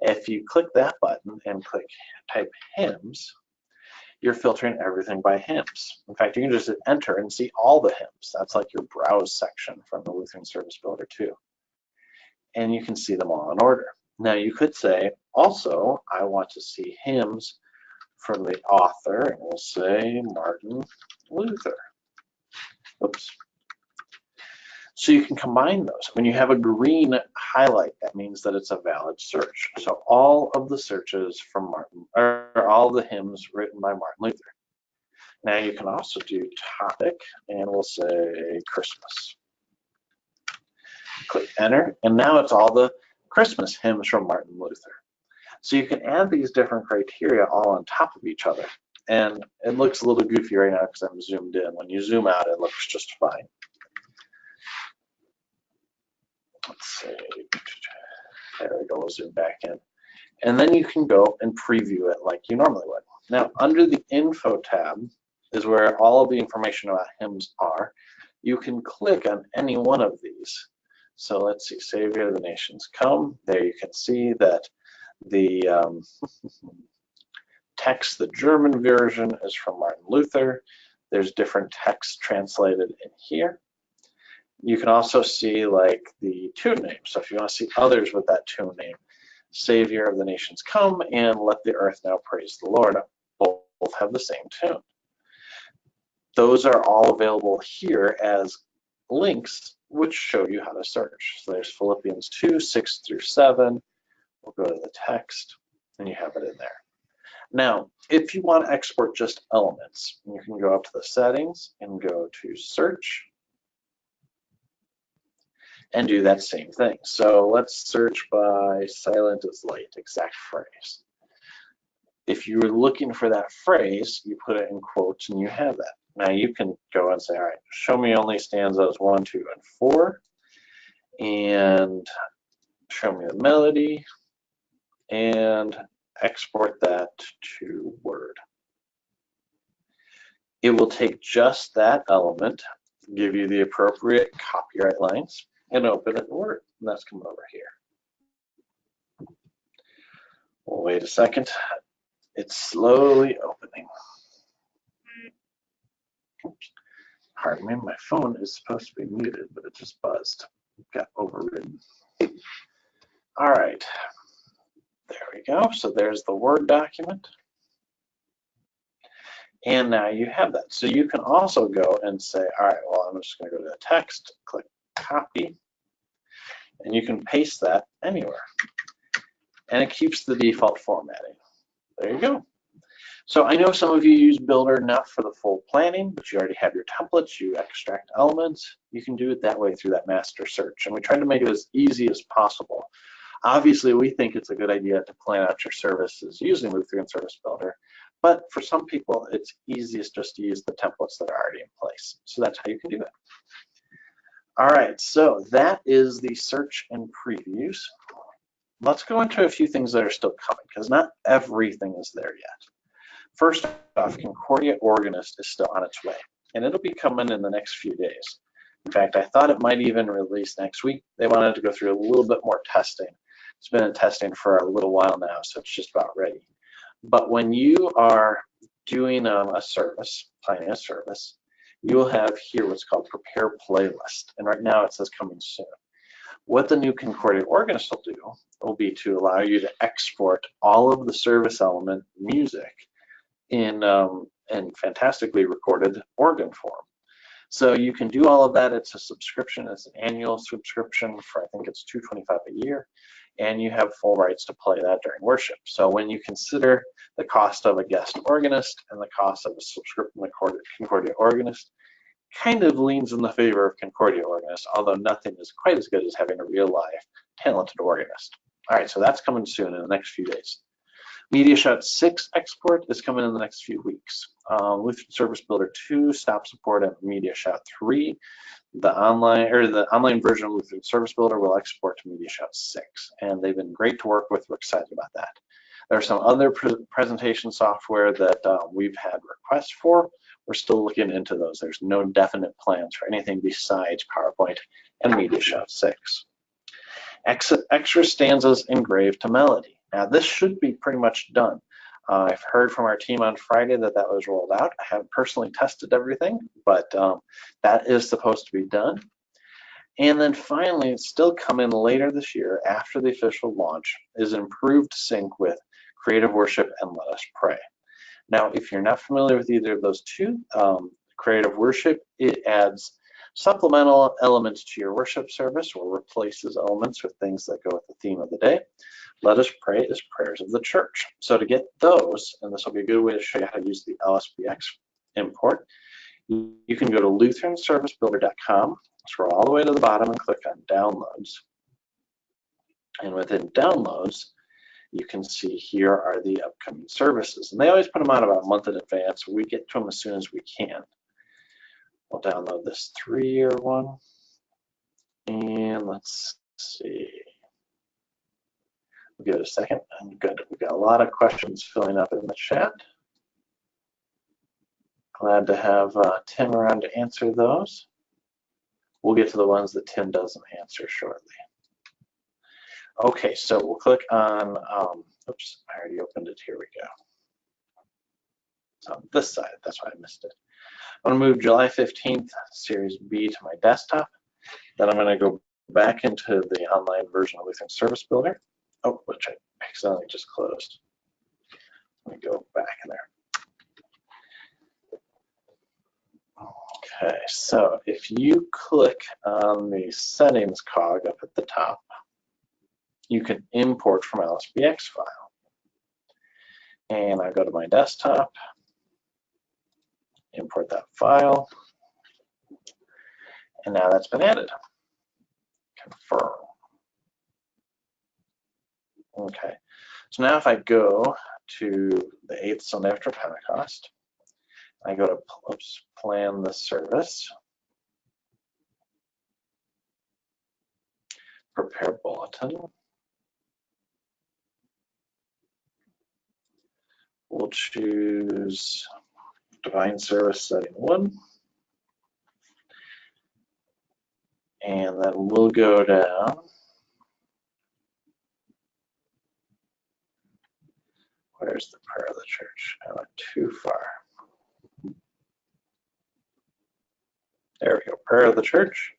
if you click that button and type hymns, you're filtering everything by hymns. In fact, you can just hit enter and see all the hymns. That's like your browse section from the Lutheran Service Builder too. And you can see them all in order. Now you could say, also, I want to see hymns from the author, and we'll say Martin Luther. Oops. So you can combine those. When you have a green highlight, that means that it's a valid search. So all of the searches from Martin, or all the hymns written by Martin Luther. Now you can also do topic, and we'll say Christmas. Click enter, and now it's all the Christmas hymns from Martin Luther. So you can add these different criteria all on top of each other. And it looks a little goofy right now because I'm zoomed in. When you zoom out, it looks just fine. Let's see, there we go, we'll zoom back in. And then you can go and preview it like you normally would. Now, under the info tab is where all of the information about hymns are. You can click on any one of these. So let's see, Savior of the Nations Come. There you can see that the text, the German version, is from Martin Luther. There's different text translated in here. You can also see like the tune name. So if you want to see others with that tune name, Savior of the Nations Come and Let the Earth Now Praise the Lord, both have the same tune. Those are all available here as links which show you how to search. So there's Philippians 2, 6 through 7. We'll go to the text and you have it in there. Now, if you want to export just elements, you can go up to the settings and go to search and do that same thing. So let's search by silent as light, exact phrase. If you were looking for that phrase, you put it in quotes and you have that. Now you can go and say, all right, show me only stanzas 1, 2, and 4, and show me the melody, and export that to Word. It will take just that element, give you the appropriate copyright lines, and open it in Word. And that's coming over here. Well, wait a second. It's slowly opening. Oops. Pardon me, my phone is supposed to be muted, but it just buzzed. Got overridden. All right. There we go. So there's the Word document. And now you have that. So you can also go and say, all right, well, I'm just going to go to the text, click copy, and you can paste that anywhere. And it keeps the default formatting. There you go. So I know some of you use Builder not for the full planning, but you already have your templates, you extract elements. You can do it that way through that master search. And we try to make it as easy as possible. Obviously, we think it's a good idea to plan out your services using Lutheran Service Builder, but for some people, it's easiest just to use the templates that are already in place. So that's how you can do it. All right, so that is the search and previews. Let's go into a few things that are still coming, because not everything is there yet. First off, Concordia Organist is still on its way, and it'll be coming in the next few days. In fact, I thought it might even release next week. They wanted to go through a little bit more testing. It's been in testing for a little while now, so it's just about ready. But when you are doing a service, planning a service, you will have here what's called Prepare Playlist. And right now it says coming soon. What the new Concordia Organist will do will be to allow you to export all of the service element music in fantastically recorded organ form. So you can do all of that. It's a subscription. It's an annual subscription for, I think it's $225 a year. And you have full rights to play that during worship. So when you consider the cost of a guest organist and the cost of a subscription Concordia Organist, kind of leans in the favor of Concordia Organist, although nothing is quite as good as having a real live talented organist. All right, so that's coming soon in the next few days. MediaShout 6 export is coming in the next few weeks. Lutheran Service Builder 2 stops support at MediaShout 3. The online version of Lutheran Service Builder will export to MediaShout 6, and they've been great to work with. We're excited about that. There are some other presentation software that we've had requests for. We're still looking into those. There's no definite plans for anything besides PowerPoint and MediaShout 6. Extra stanzas engraved to melody. Now this should be pretty much done. I've heard from our team on Friday that that was rolled out. I haven't personally tested everything, but that is supposed to be done. And then finally, it's still coming later this year after the official launch, is improved sync with Creative Worship and Let Us Pray. Now, if you're not familiar with either of those two, Creative Worship, it adds supplemental elements to your worship service or replaces elements with things that go with the theme of the day. Let Us Pray is prayers of the church. So to get those, and this will be a good way to show you how to use the LSPX import, you can go to lutheranservicebuilder.com, scroll all the way to the bottom and click on Downloads. And within Downloads, you can see here are the upcoming services. And they always put them out about a month in advance. We get to them as soon as we can. We'll download this 3-year one. And let's see. We'll give it a second. And good. We've got a lot of questions filling up in the chat. Glad to have Tim around to answer those. We'll get to the ones that Tim doesn't answer shortly. Okay, so we'll click on, oops, I already opened it. Here we go. It's on this side. That's why I missed it. I'm going to move July 15th, Series B to my desktop. Then I'm going to go back into the online version of Lutheran Service Builder. Oh, which I accidentally just closed. Let me go back in there. Okay, so if you click on the settings cog up at the top, you can import from LSPX file. And I go to my desktop, import that file, and now that's been added. Confirm. Okay, so now if I go to the 8th Sunday after Pentecost. I go to plan the service, prepare bulletin. We'll choose Divine Service Setting 1. And then we'll go down. Where's the prayer of the church? I went too far. There we go, prayer of the church.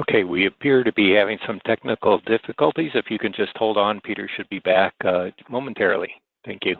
Okay, we appear to be having some technical difficulties. If you can just hold on, Peter should be back momentarily. Thank you.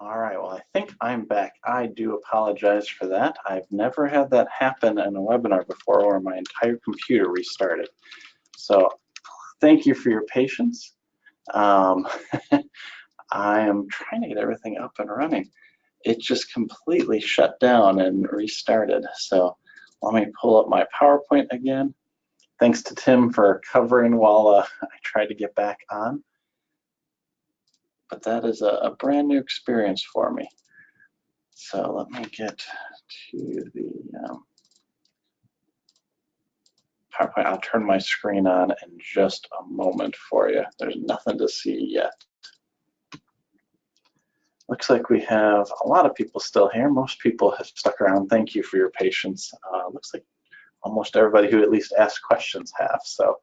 All right, well, I think I'm back. I do apologize for that. I've never had that happen in a webinar before where my entire computer restarted. So thank you for your patience. I am trying to get everything up and running. It just completely shut down and restarted. So let me pull up my PowerPoint again. Thanks to Tim for covering while I tried to get back on. But that is a brand new experience for me. So let me get to the PowerPoint. I'll turn my screen on in just a moment for you. There's nothing to see yet. Looks like we have a lot of people still here. Most people have stuck around. Thank you for your patience. Looks like almost everybody who at least asked questions have. So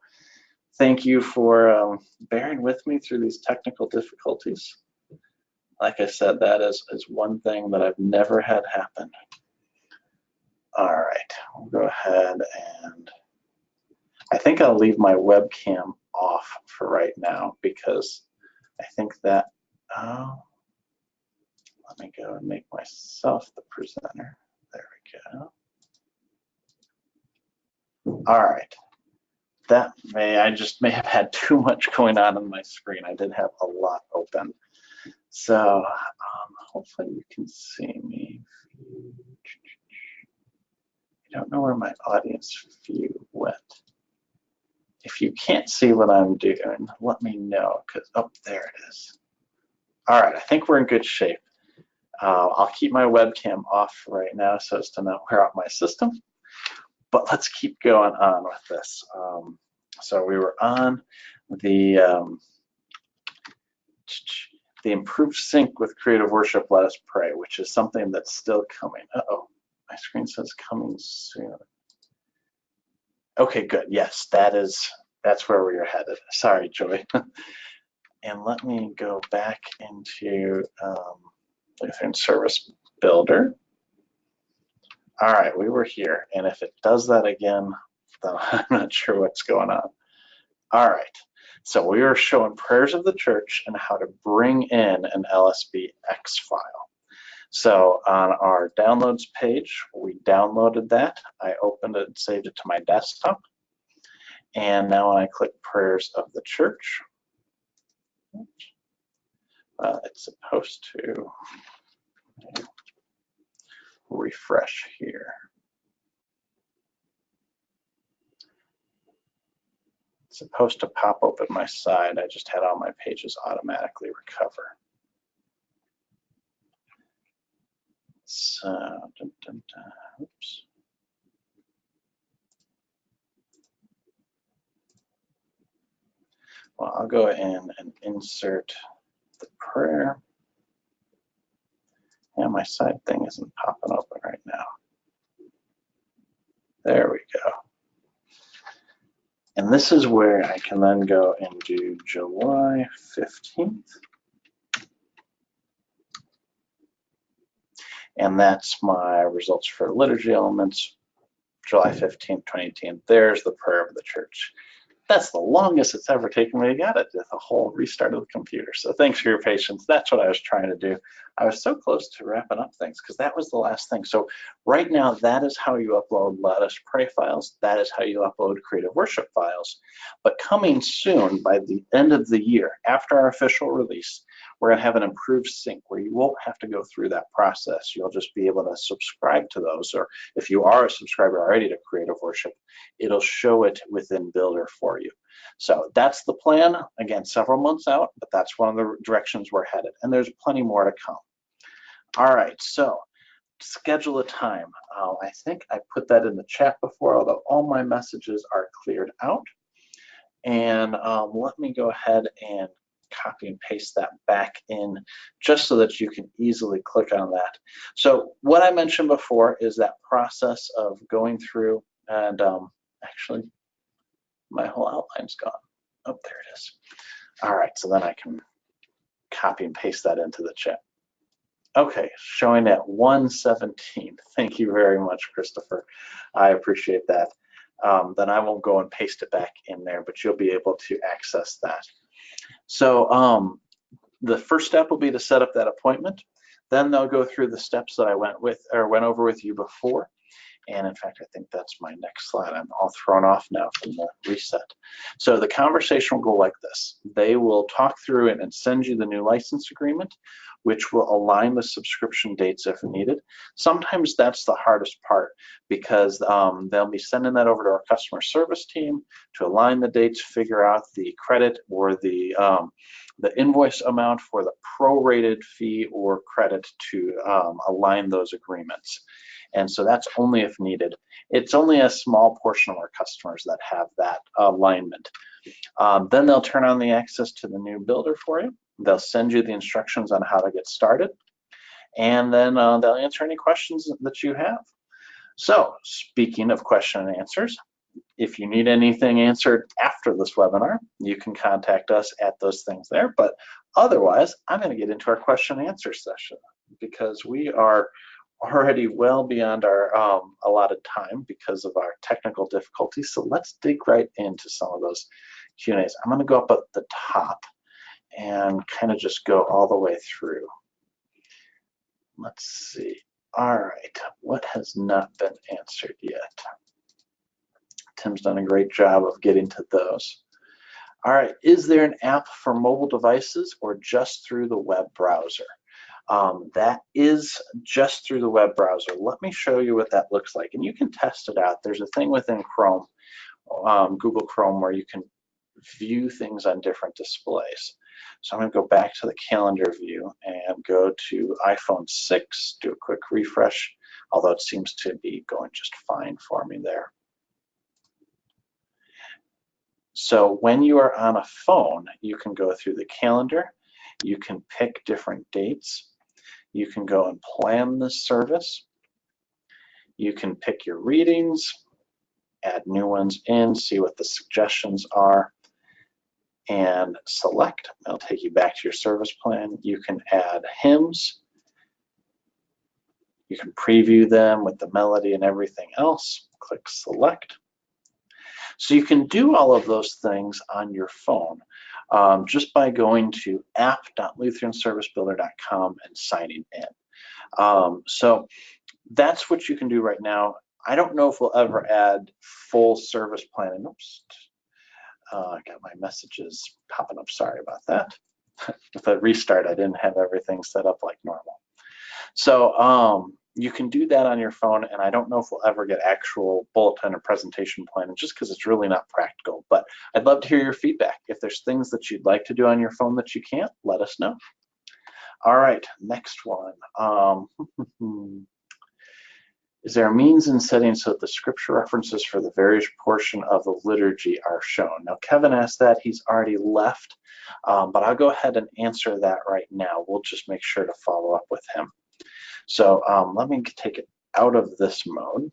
thank you for bearing with me through these technical difficulties. Like I said, that is one thing that I've never had happen. All right, we'll go ahead and I think I'll leave my webcam off for right now because I think that, let me go and make myself the presenter. There we go. All right. I just may have had too much going on my screen. I did have a lot open. So hopefully you can see me. I don't know where my audience view went. If you can't see what I'm doing, let me know, because, oh, there it is. All right, I think we're in good shape. I'll keep my webcam off right now so as to not wear out my system, but let's keep going on with this. So we were on the improved sync with Creative Worship, Let Us Pray, which is something that's still coming. Uh-oh, my screen says coming soon. Okay, good. Yes, that's where we are headed. Sorry, Joy. And let me go back into Lutheran Service Builder. All right, we were here, and if it does that again, then I'm not sure what's going on. All right, so we are showing prayers of the church and how to bring in an LSBX file. So on our downloads page, we downloaded that. I opened it and saved it to my desktop. And now when I click prayers of the church, it's supposed to refresh here. It's supposed to pop open my side. I just had all my pages automatically recover. So, oops. Well, I'll go in and insert the prayer. Yeah, my side thing isn't popping open right now. There we go. And this is where I can then go and do July 15th. And that's my results for liturgy elements, July 15th, 2018. There's the prayer of the church. That's the longest it's ever taken me to get it, with a whole restart of the computer. So thanks for your patience. That's what I was trying to do. I was so close to wrapping up things because that was the last thing. So right now, that is how you upload Let Us Pray files. That is how you upload Creative Worship files. But coming soon, by the end of the year, after our official release, we're gonna have an improved sync where you won't have to go through that process. You'll just be able to subscribe to those, or if you are a subscriber already to Creative Worship, it'll show it within Builder for you. So that's the plan. Again, several months out, but that's one of the directions we're headed, and there's plenty more to come. All right, so schedule a time. I think I put that in the chat before, although all my messages are cleared out. And let me go ahead and copy and paste that back in just so that you can easily click on that. So what I mentioned before is that process of going through and actually my whole outline's gone. Oh, there it is. All right, so then I can copy and paste that into the chat. Okay, showing at 1:17. Thank you very much, Christopher. I appreciate that. Then I won't go and paste it back in there, but you'll be able to access that. So the first step will be to set up that appointment. Then they'll go through the steps that I went over with you before. And in fact, I think that's my next slide. I'm all thrown off now from the reset. So the conversation will go like this. They will talk through it and send you the new license agreement, which will align the subscription dates if needed. Sometimes that's the hardest part because they'll be sending that over to our customer service team to align the dates, figure out the credit or the invoice amount for the prorated fee or credit to align those agreements. And so that's only if needed. It's only a small portion of our customers that have that alignment. Then they'll turn on the access to the new builder for you. They'll send you the instructions on how to get started. And then they'll answer any questions that you have. So speaking of question and answers, if you need anything answered after this webinar, you can contact us at those things there. But otherwise, I'm going to get into our question and answer session because we are already well beyond our allotted time because of our technical difficulties. So let's dig right into some of those Q&As. I'm going to go up at the top and kind of just go all the way through. Let's see. All right, what has not been answered yet? Tim's done a great job of getting to those. All right, is there an app for mobile devices or just through the web browser? That is just through the web browser. Let me show you what that looks like, and you can test it out. There's a thing within Chrome, Google Chrome, where you can view things on different displays. So I'm going to go back to the calendar view and go to iPhone 6, do a quick refresh, although it seems to be going just fine for me there. So when you are on a phone, you can go through the calendar, you can pick different dates, you can go and plan the service, you can pick your readings, add new ones in, see what the suggestions are, and select. It'll take you back to your service plan. You can add hymns, you can preview them with the melody and everything else, click select. So you can do all of those things on your phone just by going to app.lutheranservicebuilder.com and signing in. So that's what you can do right now. I don't know if we'll ever add full service plan. Oops, I got my messages popping up. Sorry about that. With a restart, I didn't have everything set up like normal. So you can do that on your phone, and I don't know if we'll ever get actual bulletin or presentation planning just because it's really not practical, but I'd love to hear your feedback. If there's things that you'd like to do on your phone that you can't, let us know. All right, next one. Is there a means in setting so that the scripture references for the various portion of the liturgy are shown? Now, Kevin asked that. He's already left, but I'll go ahead and answer that right now. We'll just make sure to follow up with him. So let me take it out of this mode,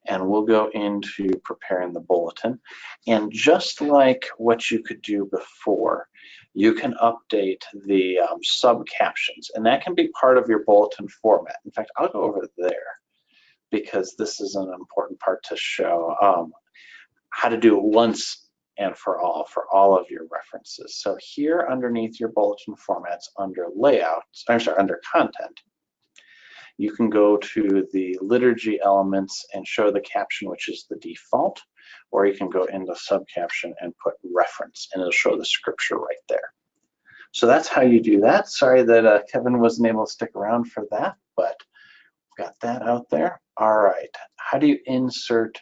and we'll go into preparing the bulletin. And just like what you could do before, you can update the sub captions, and that can be part of your bulletin format. In fact, I'll go over there because this is an important part to show how to do it once and for all of your references. So here underneath your bulletin formats under layouts, under content, you can go to the liturgy elements and show the caption, which is the default, or you can go into subcaption and put reference, and it'll show the scripture right there. So that's how you do that. Sorry that Kevin wasn't able to stick around for that, but got that out there. All right, how do you insert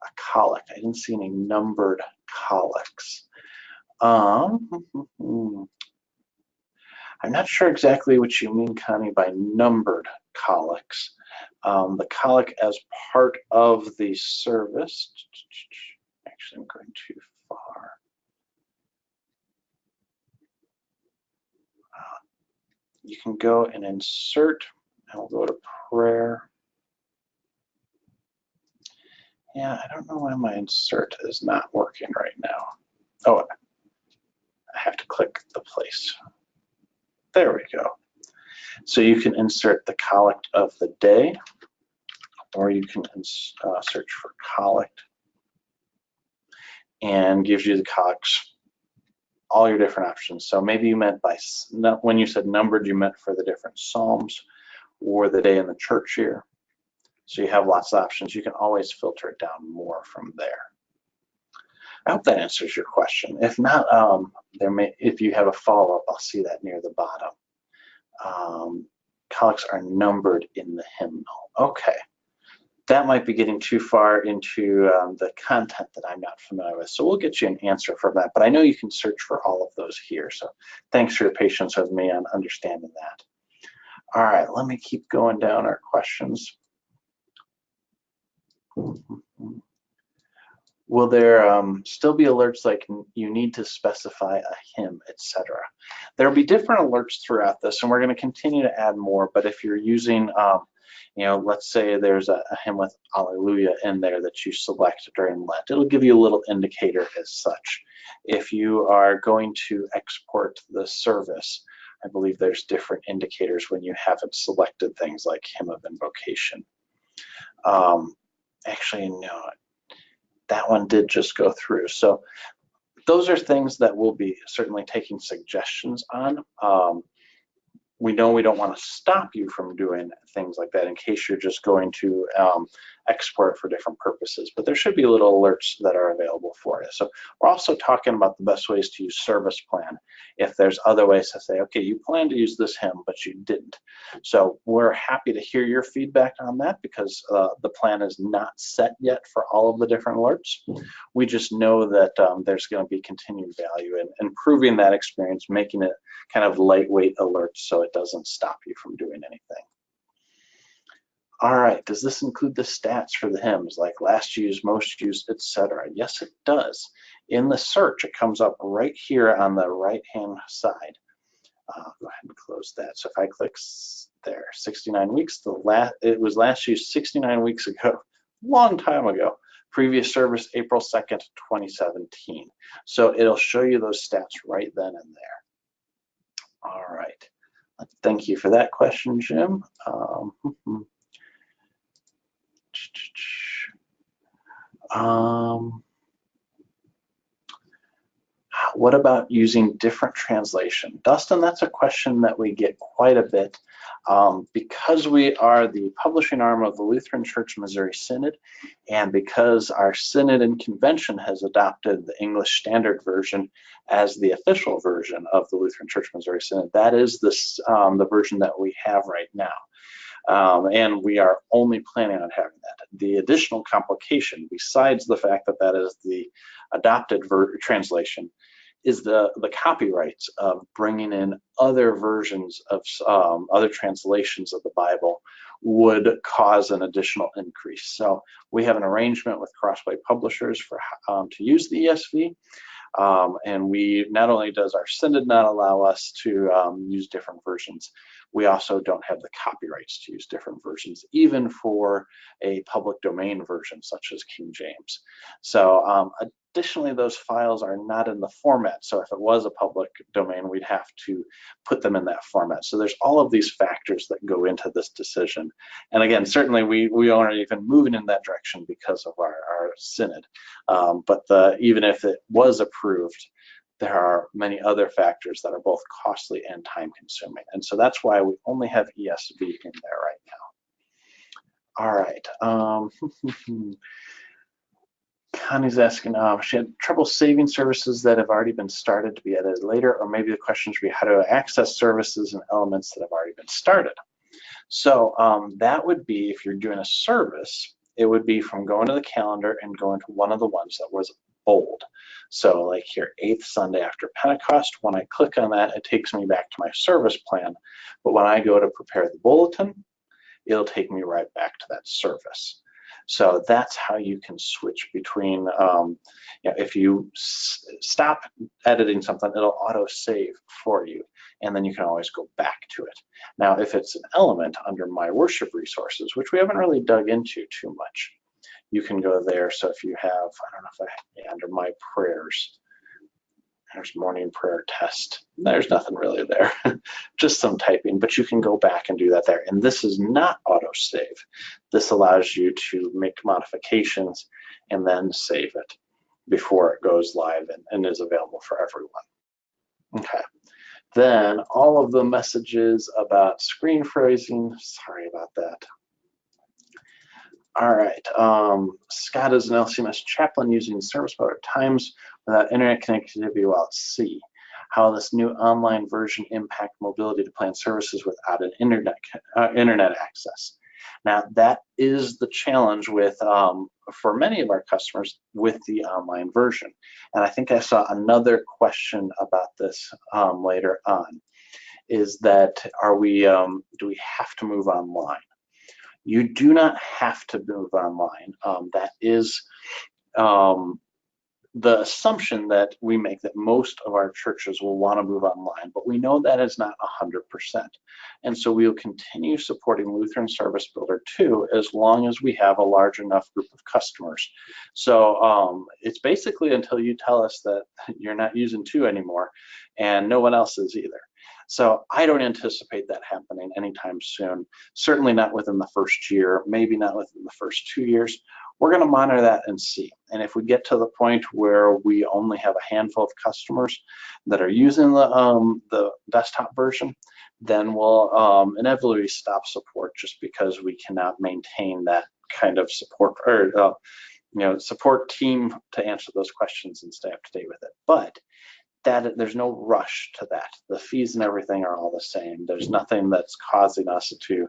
a collect? I didn't see any numbered collects. I'm not sure exactly what you mean, Connie, by numbered collects. The collect as part of the service. Actually, I'm going too far. You can go and insert, and we'll go to prayer. Yeah, I don't know why my insert is not working right now. Oh, I have to click the place. There we go. So you can insert the collect of the day, or you can search for collect, and gives you the collects, all your different options. So maybe you meant by, when you said numbered, you meant for the different psalms or the day in the church year. So you have lots of options. You can always filter it down more from there. I hope that answers your question. If not, if you have a follow-up, I'll see that near the bottom. Collects are numbered in the hymnal. Okay. That might be getting too far into the content that I'm not familiar with. So we'll get you an answer for that. But I know you can search for all of those here. So thanks for your patience with me on understanding that. All right, let me keep going down our questions. Will there still be alerts like you need to specify a hymn, etc.? There'll be different alerts throughout this, and we're going to continue to add more. But if you're using let's say there's a hymn with Alleluia in there that you select during Lent. It'll give you a little indicator as such. If you are going to export the service, I believe there's different indicators when you haven't selected things like hymn of invocation. Actually, no, that one did just go through. So those are things that we'll be certainly taking suggestions on. We know we don't want to stop you from doing things like that in case you're just going to export for different purposes, but there should be little alerts that are available for you. So we're also talking about the best ways to use Service Plan. If there's other ways to say, okay, you plan to use this hymn, but you didn't. So we're happy to hear your feedback on that because the plan is not set yet for all of the different alerts. We just know that there's going to be continued value in improving that experience, making it kind of lightweight alerts so it doesn't stop you from doing anything. All right, does this include the stats for the hymns, like last used, most used, etc.? Yes, it does. In the search, it comes up right here on the right-hand side. I'll go ahead and close that. So if I click there, 69 weeks, it was last used 69 weeks ago, long time ago. Previous service, April 2nd, 2017. So it'll show you those stats right then and there. All right. Thank you for that question, Jim. What about using different translation? Dustin, that's a question that we get quite a bit. Because we are the publishing arm of the Lutheran Church Missouri Synod, and because our Synod and Convention has adopted the English Standard Version as the official version of the Lutheran Church Missouri Synod, that is the version that we have right now. And we are only planning on having that. The additional complication, besides the fact that that is the adopted translation, is the copyrights of bringing in other versions of other translations of the Bible would cause an additional increase. So we have an arrangement with Crossway Publishers for to use the ESV. And we not only does our Synod not allow us to use different versions, we also don't have the copyrights to use different versions, even for a public domain version such as King James. So additionally, those files are not in the format. So if it was a public domain, we'd have to put them in that format. So there's all of these factors that go into this decision. And again, certainly we aren't even moving in that direction because of our Synod. But even if it was approved, there are many other factors that are both costly and time consuming. And so that's why we only have ESV in there right now. All right. Connie's asking, she had trouble saving services that have already been started to be edited later, or maybe the question should be how to access services and elements that have already been started. So that would be, if you're doing a service, it would be from going to the calendar and going to one of the ones that was bold. So like here, 8th Sunday after Pentecost, when I click on that, it takes me back to my service plan. But when I go to prepare the bulletin, it'll take me right back to that service. So that's how you can switch between, if you stop editing something, it'll auto save for you, and then you can always go back to it. Now, if it's an element under my worship resources, which we haven't really dug into too much, you can go there. So if you have, I don't know if under my prayers, there's morning prayer test. There's nothing really there, just some typing, but you can go back and do that there. And this is not autosave. This allows you to make modifications and then save it before it goes live and is available for everyone. Okay. Then all of the messages about screen phrasing, sorry about that. All right. Scott is an LCMS chaplain using Service Builder at times without internet connectivity while at sea. How will this new online version impact mobility to plan services without an internet access? Now, that is the challenge with for many of our customers with the online version. And I think I saw another question about this later on. Is that do we have to move online? You do not have to move online. That is the assumption that we make, that most of our churches will want to move online, but we know that is not 100%. And so we will continue supporting Lutheran Service Builder 2 as long as we have a large enough group of customers. So it's basically until you tell us that you're not using 2 anymore, and no one else is either. So I don't anticipate that happening anytime soon, certainly not within the first year, maybe not within the first 2 years. We're going to monitor that and see. And if we get to the point where we only have a handful of customers that are using the desktop version, then we'll inevitably stop support, just because we cannot maintain that kind of support or support team to answer those questions and stay up to date with it. But that there's no rush to that. The fees and everything are all the same. There's nothing that's causing us to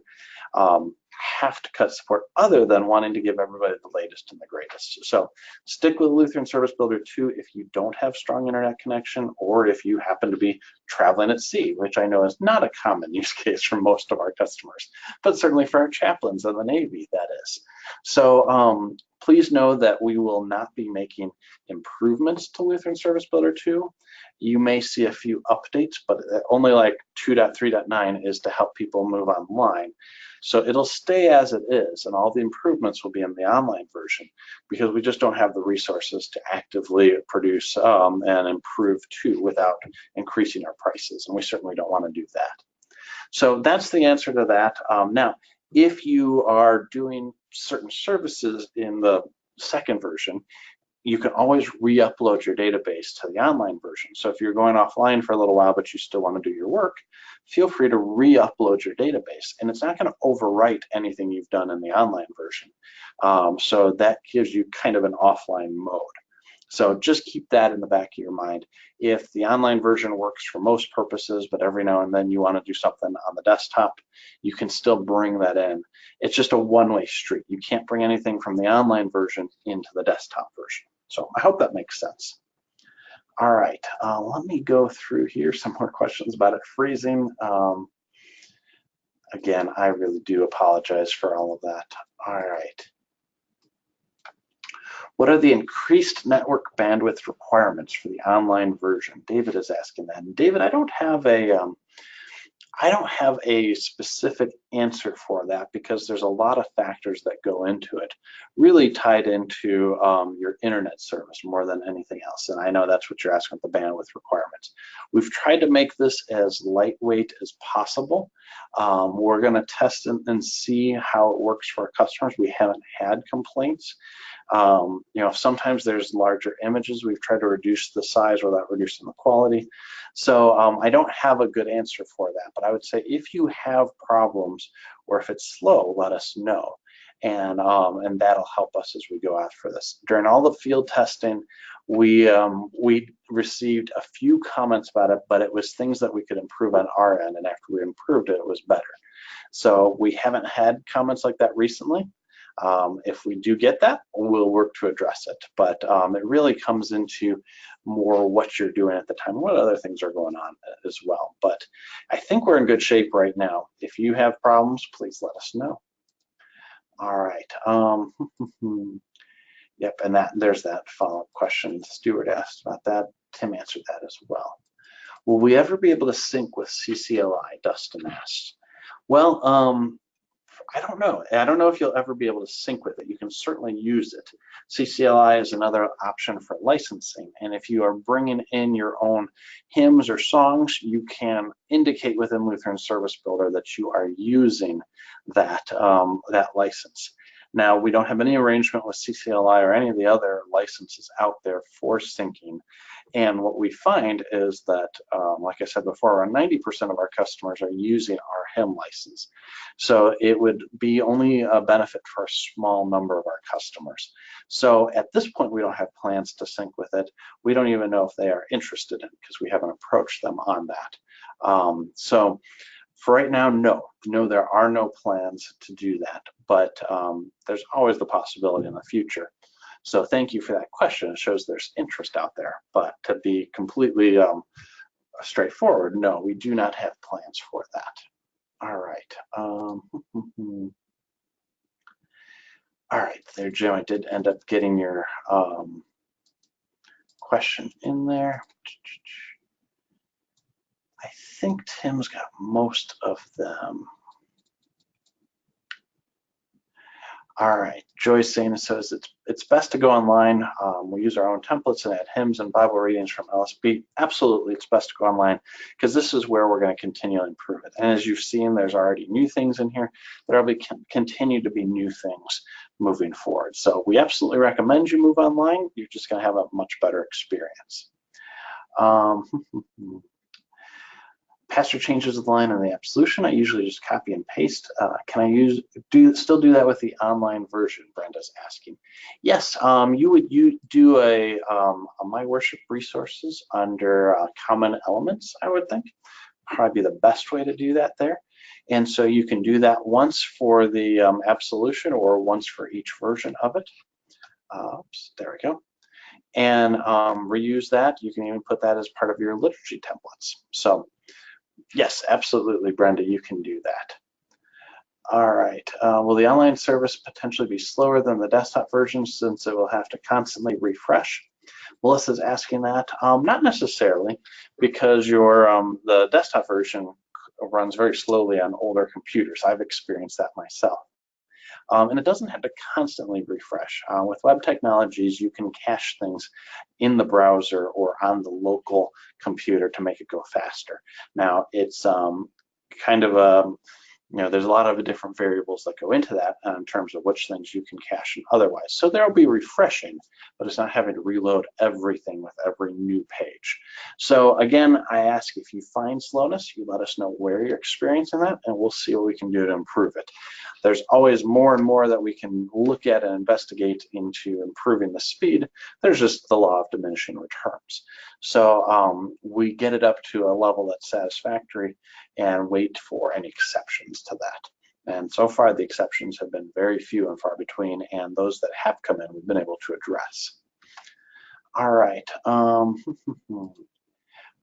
have to cut support other than wanting to give everybody the latest and the greatest. So stick with Lutheran Service Builder 2 if you don't have strong internet connection, or if you happen to be traveling at sea, which I know is not a common use case for most of our customers, but certainly for our chaplains in the Navy, that is. So please know that we will not be making improvements to Lutheran Service Builder 2. You may see a few updates, but only like 2.3.9 is to help people move online. So it'll stay as it is, and all the improvements will be in the online version, because we just don't have the resources to actively produce and improve 2 without increasing our prices, and we certainly don't want to do that. So that's the answer to that. Now, if you are doing certain services in the second version, you can always re-upload your database to the online version. So if you're going offline for a little while, but you still want to do your work, feel free to re-upload your database. And it's not going to overwrite anything you've done in the online version. So that gives you kind of an offline mode. So just keep that in the back of your mind. If the online version works for most purposes, but every now and then you want to do something on the desktop, you can still bring that in. It's just a one-way street. You can't bring anything from the online version into the desktop version. So I hope that makes sense. All right, let me go through here some more questions about it freezing. Again, I really do apologize for all of that. All right. What are the increased network bandwidth requirements for the online version? David is asking that. And David, I don't have a specific answer for that, because there's a lot of factors that go into it, really tied into your internet service more than anything else. And I know that's what you're asking with the bandwidth requirements. We've tried to make this as lightweight as possible. We're going to test and see how it works for our customers. We haven't had complaints. Sometimes there's larger images. We've tried to reduce the size without reducing the quality. So I don't have a good answer for that, but I would say if you have problems or if it's slow, let us know. And that'll help us as we go out for this. During all the field testing, we received a few comments about it, but it was things that we could improve on our end, and after we improved it, it was better. So we haven't had comments like that recently. If we do get that, we'll work to address it. But it really comes into more what you're doing at the time, what other things are going on as well. But I think we're in good shape right now. If you have problems, please let us know. All right. Yep, and there's that follow-up question Stuart asked about that. Tim answered that as well. Will we ever be able to sync with CCLI, Dustin asked? Well, I don't know. I don't know if you'll ever be able to sync with it. You can certainly use it. CCLI is another option for licensing. And if you are bringing in your own hymns or songs, you can indicate within Lutheran Service Builder that you are using that license. Now, we don't have any arrangement with CCLI or any of the other licenses out there for syncing. And what we find is that, like I said before, around 90% of our customers are using our HIM license. So it would be only a benefit for a small number of our customers. So at this point, we don't have plans to sync with it. We don't even know if they are interested in it because we haven't approached them on that. So for right now, no, there are no plans to do that, but there's always the possibility in the future. So thank you for that question. It shows there's interest out there, but to be completely straightforward, no, we do not have plans for that. All right. All right, there, Jim, I did end up getting your question in there. I think Tim's got most of them. All right, Joyce saying says it's best to go online. We use our own templates and add hymns and Bible readings from LSB. Absolutely, it's best to go online because this is where we're going to continually improve it. And as you've seen, there's already new things in here. There'll be continue to be new things moving forward. So we absolutely recommend you move online. You're just going to have a much better experience. Pastor changes the line on the absolution. I usually just copy and paste. Can I still do that with the online version? Brenda's asking. Yes, you would do a My Worship resources under common elements, I would think. Probably be the best way to do that there. And so you can do that once for the absolution or once for each version of it. Oops, there we go. And reuse that. You can even put that as part of your liturgy templates. So yes, absolutely, Brenda, you can do that. All right, will the online service potentially be slower than the desktop version since it will have to constantly refresh? Melissa's asking that. Not necessarily, because the desktop version runs very slowly on older computers. I've experienced that myself. And it doesn't have to constantly refresh. With web technologies, you can cache things in the browser or on the local computer to make it go faster. Now, it's kind of a, there's a lot of different variables that go into that in terms of which things you can cache and otherwise. So there'll be refreshing, but it's not having to reload everything with every new page. So again, I ask if you find slowness, you let us know where you're experiencing that, and we'll see what we can do to improve it. There's always more and more that we can look at and investigate into improving the speed. There's just the law of diminishing returns. So we get it up to a level that's satisfactory and wait for any exceptions to that. And so far, the exceptions have been very few and far between, and those that have come in, we've been able to address. All right.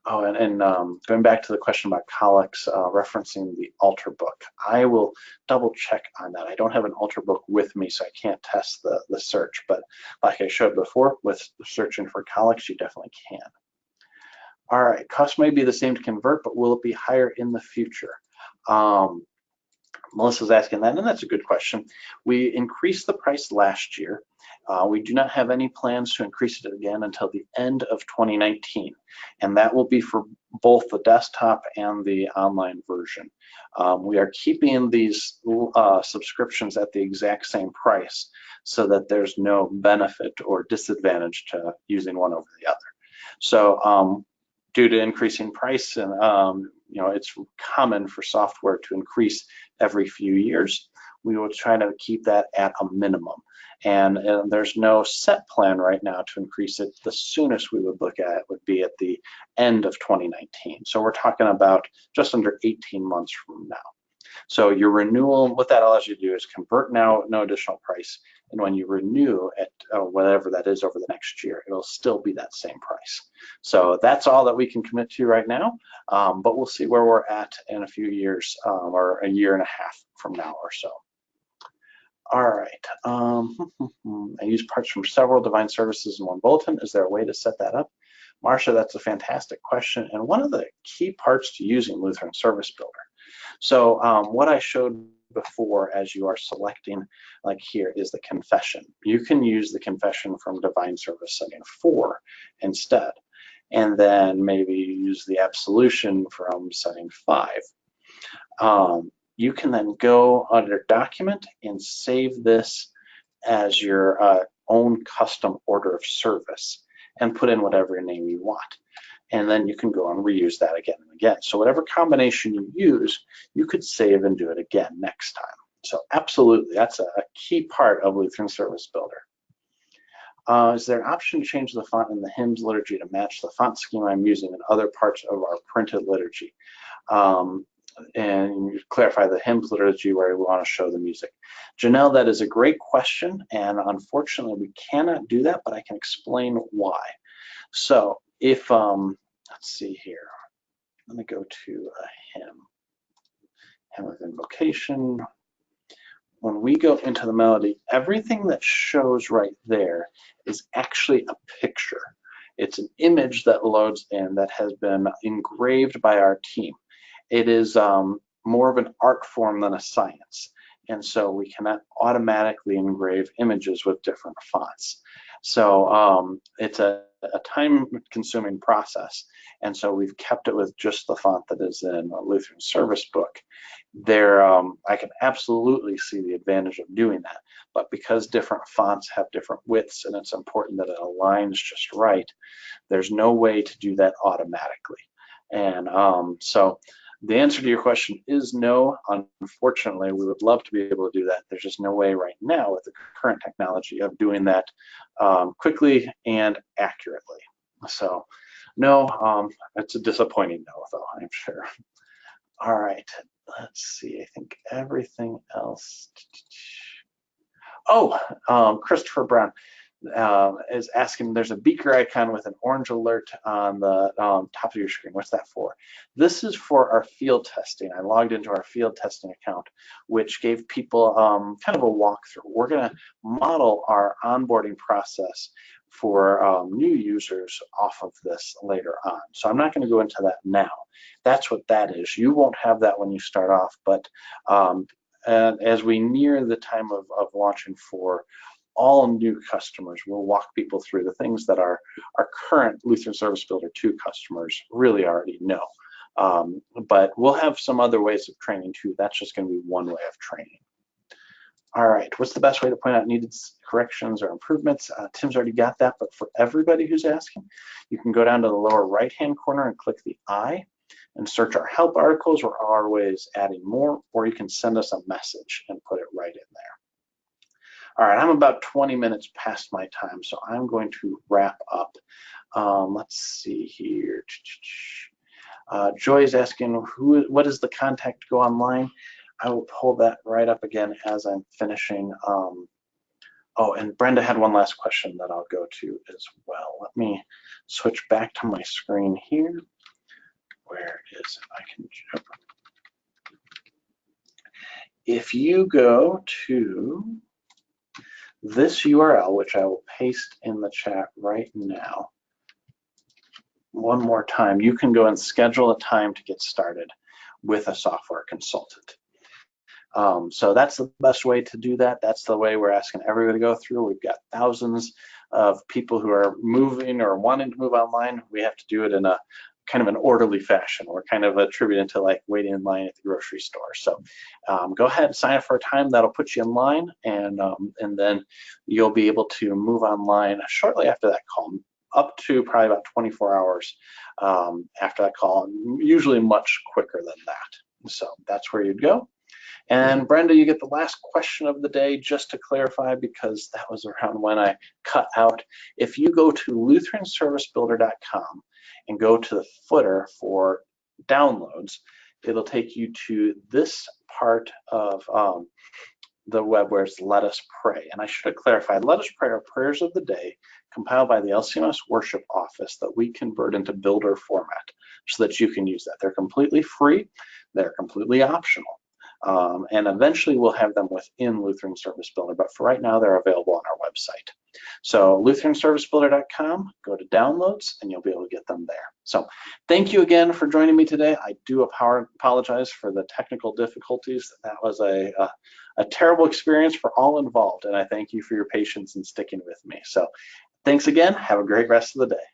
Oh, and going back to the question about collects, referencing the altar book, I will double check on that. I don't have an altar book with me, so I can't test the search, but like I showed before, with searching for collects, you definitely can. All right, cost may be the same to convert, but will it be higher in the future? Melissa's asking that, and that's a good question. We increased the price last year. We do not have any plans to increase it again until the end of 2019, and that will be for both the desktop and the online version. We are keeping these subscriptions at the exact same price so that there's no benefit or disadvantage to using one over the other. So due to increasing price, and it's common for software to increase every few years, we will try to keep that at a minimum. And there's no set plan right now to increase it. The soonest we would look at it would be at the end of 2019. So we're talking about just under 18 months from now. So your renewal, what that allows you to do is convert now, no additional price. And when you renew at whatever that is over the next year, it'll still be that same price. So that's all that we can commit to right now, but we'll see where we're at in a few years or a year and a half from now or so. All right, I use parts from several divine services in one bulletin. Is there a way to set that up? Marcia, that's a fantastic question, and one of the key parts to using Lutheran Service Builder. So what I showed before as you are selecting, like here, is the confession. You can use the confession from divine service setting 4 instead, and then maybe use the absolution from setting 5. You can then go under document and save this as your own custom order of service and put in whatever name you want. And then you can go and reuse that again and again. So whatever combination you use, you could save and do it again next time. So absolutely, that's a key part of Lutheran Service Builder. Is there an option to change the font in the hymns liturgy to match the font scheme I'm using in other parts of our printed liturgy? And clarify the hymns liturgy where we want to show the music. Janelle, that is a great question, and unfortunately we cannot do that, but I can explain why. So if, let's see here, let me go to a hymn with invocation. When we go into the melody, everything that shows right there is actually a picture. It's an image that loads in that has been engraved by our team. It is more of an art form than a science. And so we cannot automatically engrave images with different fonts. So it's a time-consuming process. And so we've kept it with just the font that is in a Lutheran Service book. There, I can absolutely see the advantage of doing that. But because different fonts have different widths and it's important that it aligns just right, there's no way to do that automatically. And so the answer to your question is no. Unfortunately, we would love to be able to do that. There's just no way right now with the current technology of doing that quickly and accurately. So no, it's a disappointing no, though, I'm sure. All right, let's see. I think everything else. Oh, Christopher Brown is asking, there's a beaker icon with an orange alert on the top of your screen. What's that for? This is for our field testing. I logged into our field testing account, which gave people kind of a walkthrough. We're going to model our onboarding process for new users off of this later on. So I'm not going to go into that now. That's what that is. You won't have that when you start off, but and as we near the time of launching for all new customers, we'll walk people through the things that our current Lutheran Service Builder 2 customers really already know. But we'll have some other ways of training too. That's just going to be one way of training. All right, what's the best way to point out needed corrections or improvements? Tim's already got that, but for everybody who's asking, you can go down to the lower right-hand corner and click the I and search our help articles. We're always adding more, or you can send us a message and put it right in there. All right, I'm about 20 minutes past my time, so I'm going to wrap up. Let's see here. Joy is asking, what is the contact to go online? I will pull that right up again as I'm finishing. Oh, and Brenda had one last question that I'll go to as well. Let me switch back to my screen here. Where is it? I can jump. If you go to this URL, which I will paste in the chat right now, one more time, you can go and schedule a time to get started with a software consultant. So that's the best way to do that. That's the way we're asking everybody to go through. We've got thousands of people who are moving or wanting to move online. We have to do it in a kind of an orderly fashion. We're kind of attributing to like waiting in line at the grocery store. So go ahead and sign up for a time. That'll put you in line, and then you'll be able to move online shortly after that call, up to probably about 24 hours after that call, usually much quicker than that. So that's where you'd go. And Brenda, you get the last question of the day, just to clarify, because that was around when I cut out. If you go to LutheranServiceBuilder.com and go to the footer for downloads, it'll take you to this part of the web where it's Let Us Pray. And I should have clarified, Let Us Pray are prayers of the day compiled by the LCMS Worship Office that we convert into Builder format so that you can use that. They're completely free. They're completely optional. And eventually we'll have them within Lutheran Service Builder, but for right now they're available on our website. So LutheranServiceBuilder.com, go to downloads, and you'll be able to get them there. So thank you again for joining me today. I do apologize for the technical difficulties. That was a terrible experience for all involved, and I thank you for your patience in sticking with me. So thanks again. Have a great rest of the day.